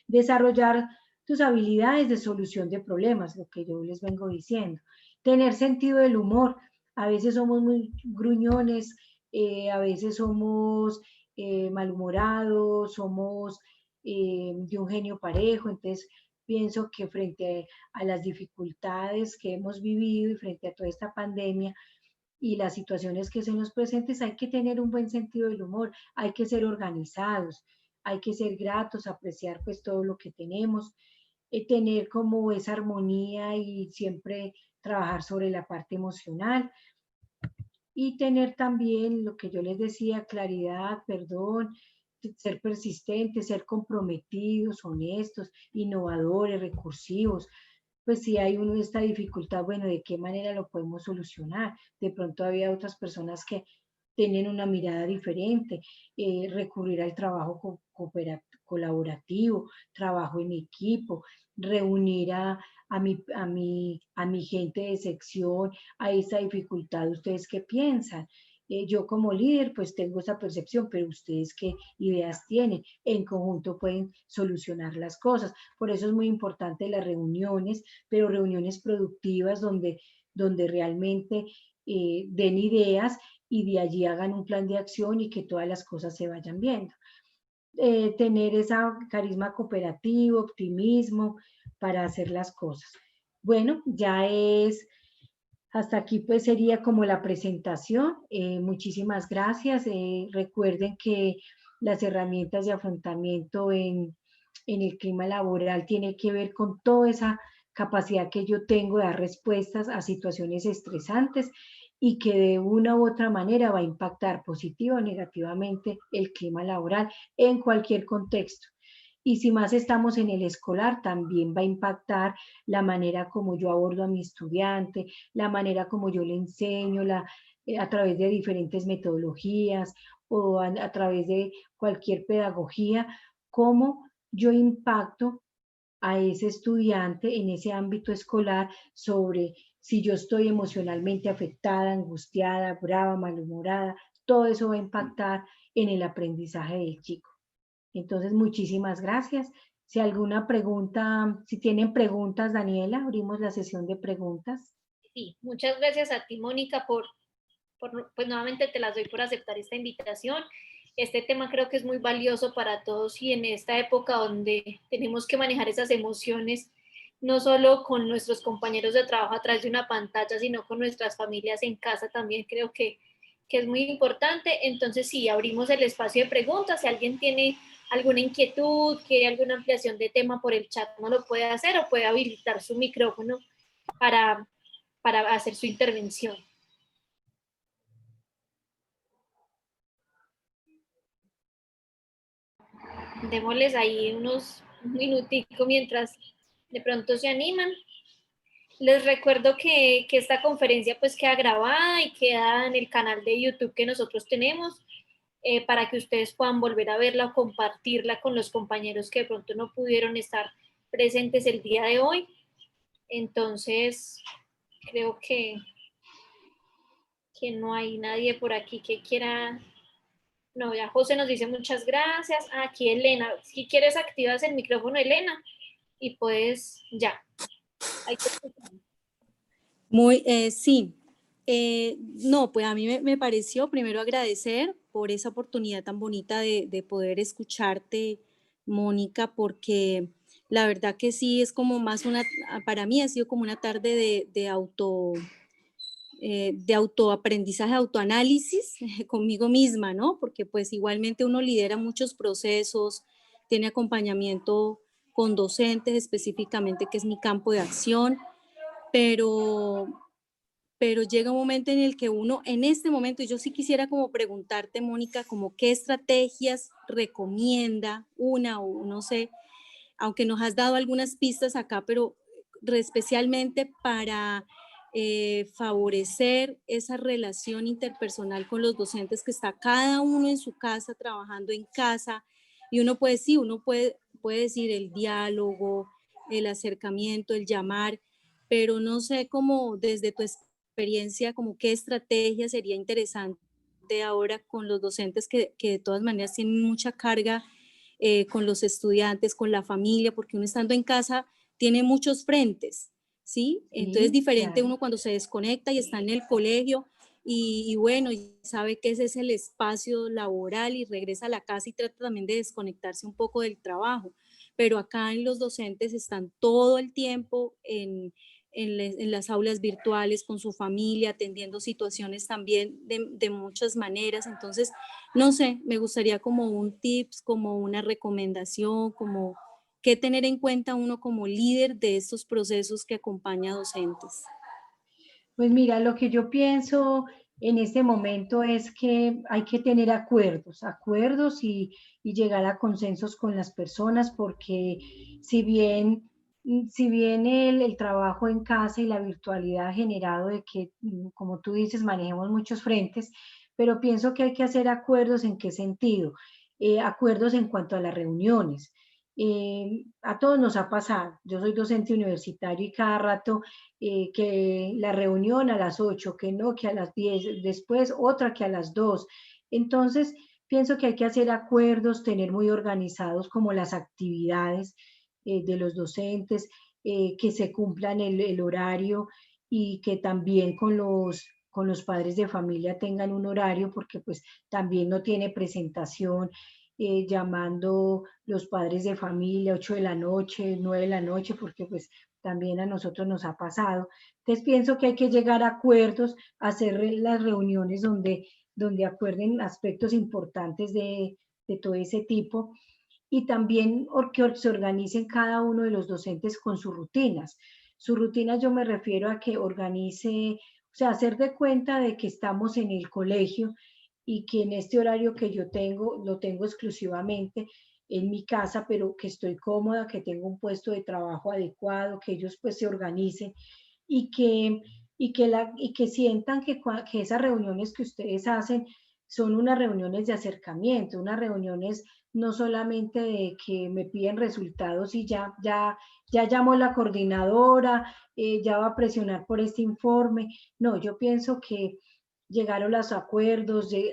Desarrollar tus habilidades de solución de problemas, lo que yo les vengo diciendo. Tener sentido del humor. A veces somos muy gruñones, a veces somos malhumorados, somos de un genio parejo, entonces pienso que frente a las dificultades que hemos vivido y frente a toda esta pandemia y las situaciones que se nos presenten, hay que tener un buen sentido del humor, hay que ser organizados, hay que ser gratos, apreciar pues todo lo que tenemos, tener como esa armonía y siempre trabajar sobre la parte emocional y tener también lo que yo les decía, claridad, perdón, ser persistentes, ser comprometidos, honestos, innovadores, recursivos. Pues si hay uno esta dificultad, bueno, ¿de qué manera lo podemos solucionar? De pronto había otras personas que tienen una mirada diferente, recurrir al trabajo colaborativo, trabajo en equipo, reunir a mi gente de sección, a esa dificultad. ¿Ustedes qué piensan? Yo como líder pues tengo esa percepción, pero ustedes qué ideas tienen. En conjunto pueden solucionar las cosas. Por eso es muy importante las reuniones, pero reuniones productivas donde realmente den ideas y de allí hagan un plan de acción y que todas las cosas se vayan viendo. Tener ese carisma cooperativo, optimismo para hacer las cosas. Bueno, ya es, hasta aquí pues sería como la presentación. Muchísimas gracias. Recuerden que las herramientas de afrontamiento en el clima laboral tiene que ver con toda esa capacidad que yo tengo de dar respuestas a situaciones estresantes y que de una u otra manera va a impactar positiva o negativamente el clima laboral en cualquier contexto. Y si más estamos en el escolar, también va a impactar la manera como yo abordo a mi estudiante, la manera como yo le enseño, a través de diferentes metodologías o a través de cualquier pedagogía, cómo yo impacto a ese estudiante en ese ámbito escolar sobre si yo estoy emocionalmente afectada, angustiada, brava, malhumorada, todo eso va a impactar en el aprendizaje del chico. Entonces, muchísimas gracias. Si alguna pregunta, si tienen preguntas, Daniela, abrimos la sesión de preguntas. Sí, muchas gracias a ti, Mónica, pues nuevamente te las doy por aceptar esta invitación. Este tema creo que es muy valioso para todos y en esta época donde tenemos que manejar esas emociones, no solo con nuestros compañeros de trabajo a través de una pantalla, sino con nuestras familias en casa también creo que es muy importante. Entonces, sí, abrimos el espacio de preguntas. Si alguien tiene alguna inquietud, quiere alguna ampliación de tema por el chat, no lo puede hacer o puede habilitar su micrófono para, para hacer su intervención. Démosles ahí unos minuticos mientras de pronto se animan. Les recuerdo que esta conferencia pues queda grabada y queda en el canal de YouTube que nosotros tenemos para que ustedes puedan volver a verla o compartirla con los compañeros que de pronto no pudieron estar presentes el día de hoy. Entonces, creo que no hay nadie por aquí que quiera. No, ya José nos dice muchas gracias. Aquí Elena, si quieres activas el micrófono, Elena, y puedes, ya. Ahí te escuchamos. Sí. No, pues a mí me pareció primero agradecer por esa oportunidad tan bonita de poder escucharte, Mónica, porque la verdad que sí es como más para mí ha sido como una tarde de autoaprendizaje, autoanálisis conmigo misma, ¿no? Porque pues igualmente uno lidera muchos procesos, tiene acompañamiento con docentes específicamente, que es mi campo de acción, pero llega un momento en el que uno, en este momento, yo sí quisiera como preguntarte, Mónica, como qué estrategias recomienda una o no sé, aunque nos has dado algunas pistas acá, pero especialmente para favorecer esa relación interpersonal con los docentes, que está cada uno en su casa, trabajando en casa, y uno puede, sí, puede decir el diálogo, el acercamiento, el llamar, pero no sé cómo desde tu experiencia, como qué estrategia sería interesante ahora con los docentes que de todas maneras tienen mucha carga con los estudiantes, con la familia, porque uno estando en casa tiene muchos frentes, ¿sí? Entonces es diferente claro. uno cuando se desconecta y está en el colegio y bueno, y sabe que ese es el espacio laboral y regresa a la casa y trata también de desconectarse un poco del trabajo. Pero acá en los docentes están todo el tiempo en las aulas virtuales con su familia, atendiendo situaciones también de muchas maneras. Entonces, no sé, me gustaría como un tips, como una recomendación, como qué tener en cuenta uno como líder de estos procesos que acompaña a docentes. Pues mira, lo que yo pienso en este momento es que hay que tener acuerdos y llegar a consensos con las personas, porque si bien, si bien el trabajo en casa y la virtualidad ha generado de que, como tú dices, manejemos muchos frentes, pero pienso que hay que hacer acuerdos. ¿En qué sentido? Acuerdos en cuanto a las reuniones. A todos nos ha pasado. Yo soy docente universitario y cada rato que la reunión a las 8, que no, que a las 10, después otra que a las 2. Entonces, pienso que hay que hacer acuerdos, tener muy organizados como las actividades de los docentes, que se cumplan el horario y que también con los padres de familia tengan un horario, porque pues también no tiene presentación llamando los padres de familia 8 de la noche, 9 de la noche, porque pues también a nosotros nos ha pasado. Entonces pienso que hay que llegar a acuerdos, hacer las reuniones donde acuerden aspectos importantes de todo ese tipo y también que se organicen cada uno de los docentes con sus rutinas. Sus rutinas yo me refiero a que organice, o sea, hacer de cuenta de que estamos en el colegio y que en este horario que yo tengo, lo tengo exclusivamente en mi casa, pero que estoy cómoda, que tengo un puesto de trabajo adecuado, que ellos pues se organicen y y que sientan que esas reuniones que ustedes hacen son unas reuniones de acercamiento, unas reuniones no solamente de que me piden resultados y ya llamó la coordinadora, ya va a presionar por este informe. No, yo pienso que llegaron los acuerdos, de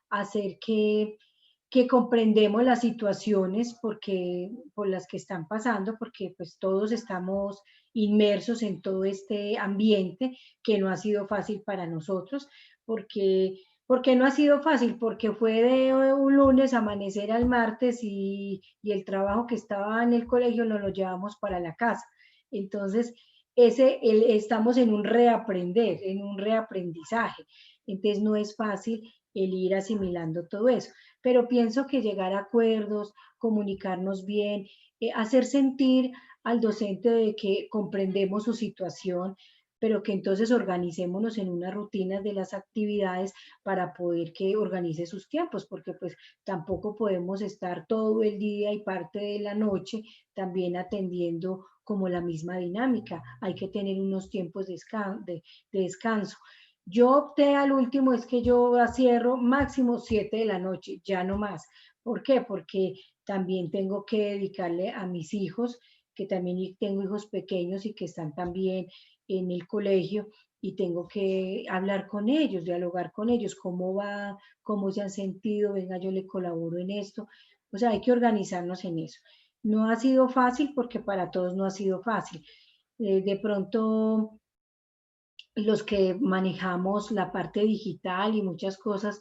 hacer que comprendemos las situaciones por las que están pasando, porque pues todos estamos inmersos en todo este ambiente que no ha sido fácil para nosotros, porque no ha sido fácil, porque fue de un lunes amanecer al martes y el trabajo que estaba en el colegio nos lo llevamos para la casa. Entonces, estamos en un reaprender, en un reaprendizaje. Entonces, no es fácil el ir asimilando todo eso, pero pienso que llegar a acuerdos, comunicarnos bien, hacer sentir al docente de que comprendemos su situación, pero que entonces organicémonos en unas rutinas de las actividades para poder que organice sus tiempos, porque pues tampoco podemos estar todo el día y parte de la noche también atendiendo como la misma dinámica. Hay que tener unos tiempos de descanso. Yo opté al último, es que yo cierro máximo 7 de la noche, ya no más. ¿Por qué? Porque también tengo que dedicarle a mis hijos, que también tengo hijos pequeños y que están también en el colegio y tengo que hablar con ellos, dialogar con ellos, cómo va, cómo se han sentido, venga, yo le colaboro en esto. O sea, hay que organizarnos en eso. No ha sido fácil porque para todos no ha sido fácil. De pronto los que manejamos la parte digital y muchas cosas,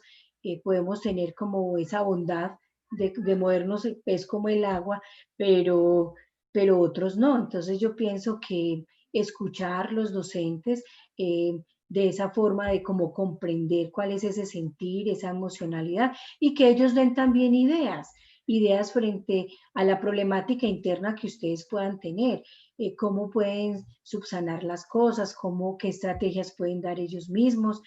podemos tener como esa bondad de movernos el pez como el agua, pero, pero otros no. Entonces yo pienso que escuchar los docentes de esa forma de como comprender cuál es ese sentir, esa emocionalidad y que ellos den también ideas frente a la problemática interna que ustedes puedan tener, cómo pueden subsanar las cosas, qué estrategias pueden dar ellos mismos.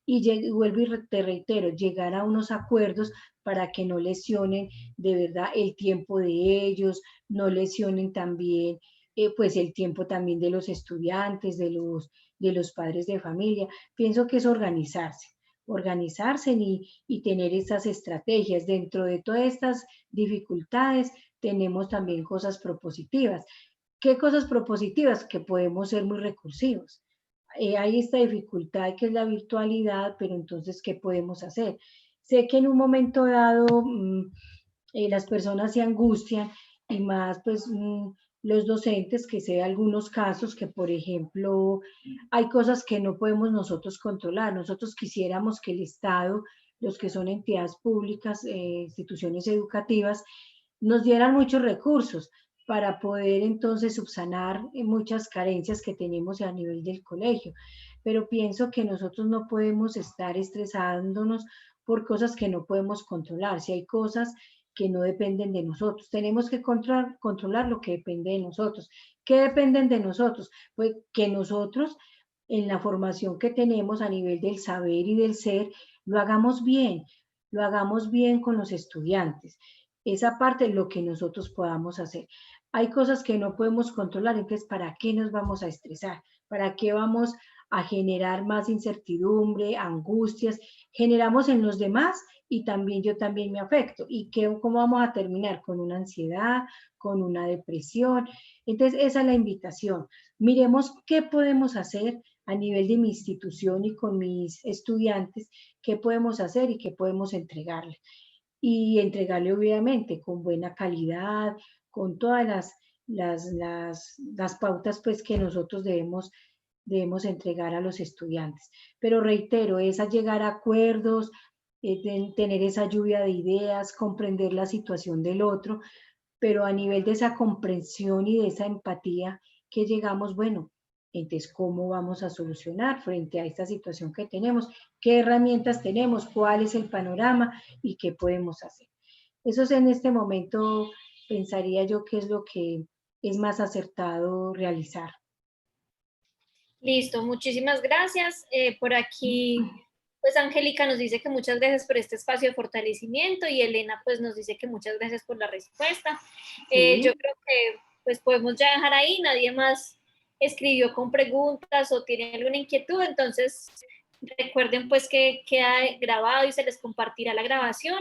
Y vuelvo y te reitero, llegar a unos acuerdos para que no lesionen de verdad el tiempo de ellos, no lesionen también pues el tiempo también de los estudiantes, de los padres de familia. Pienso que es organizarse y tener estas estrategias. Dentro de todas estas dificultades tenemos también cosas propositivas. ¿Qué cosas propositivas? Que podemos ser muy recursivos. Hay esta dificultad que es la virtualidad, pero entonces, ¿qué podemos hacer? Sé que en un momento dado las personas se angustian y más pues los docentes, que sé algunos casos que, por ejemplo, hay cosas que no podemos nosotros controlar. Nosotros quisiéramos que el Estado, los que son entidades públicas, instituciones educativas, nos dieran muchos recursos para poder entonces subsanar muchas carencias que tenemos a nivel del colegio. Pero pienso que nosotros no podemos estar estresándonos por cosas que no podemos controlar. Si hay cosas que no dependen de nosotros, tenemos que controlar lo que depende de nosotros. ¿Qué dependen de nosotros? Pues que nosotros en la formación que tenemos a nivel del saber y del ser, lo hagamos bien con los estudiantes. Esa parte es lo que nosotros podamos hacer. Hay cosas que no podemos controlar, entonces, ¿para qué nos vamos a estresar? ¿Para qué vamos a generar más incertidumbre, angustias? Generamos en los demás y también yo también me afecto. ¿Y cómo vamos a terminar? Con una ansiedad, con una depresión. Entonces, esa es la invitación. Miremos qué podemos hacer a nivel de mi institución y con mis estudiantes, qué podemos hacer y qué podemos entregarle. Y entregarle obviamente con buena calidad, con todas las pautas pues que nosotros debemos entregar a los estudiantes. Pero reitero, es a llegar a acuerdos, tener esa lluvia de ideas, comprender la situación del otro, pero a nivel de esa comprensión y de esa empatía que llegamos, bueno, entonces, ¿cómo vamos a solucionar frente a esta situación que tenemos? ¿Qué herramientas tenemos? ¿Cuál es el panorama? ¿Y qué podemos hacer? Eso es en este momento, pensaría yo que es lo que es más acertado realizar. Listo, muchísimas gracias. Por aquí, pues Angélica nos dice que muchas gracias por este espacio de fortalecimiento y Elena pues nos dice que muchas gracias por la respuesta. Sí. Yo creo que pues podemos ya dejar ahí, nadie más escribió con preguntas o tiene alguna inquietud, entonces recuerden pues que queda grabado y se les compartirá la grabación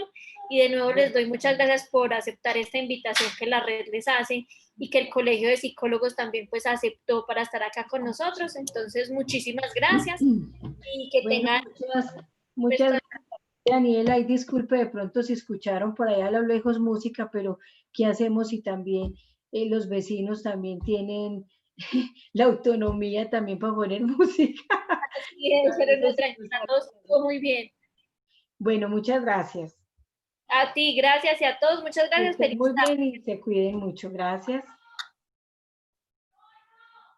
y de nuevo les doy muchas gracias por aceptar esta invitación que la red les hace y que el Colegio de Psicólogos también pues aceptó para estar acá con nosotros. Entonces, muchísimas gracias y que Bueno, tengan... muchas gracias, Daniela, y disculpe de pronto si escucharon por allá a lo lejos música, pero ¿qué hacemos si también los vecinos también tienen la autonomía también para poner música? Pero no, tranquila, todo estuvo muy bien. Bueno, muchas gracias. A ti, gracias y a todos, muchas Que gracias. estén Feliz muy tarde. bien y se cuiden mucho. Gracias.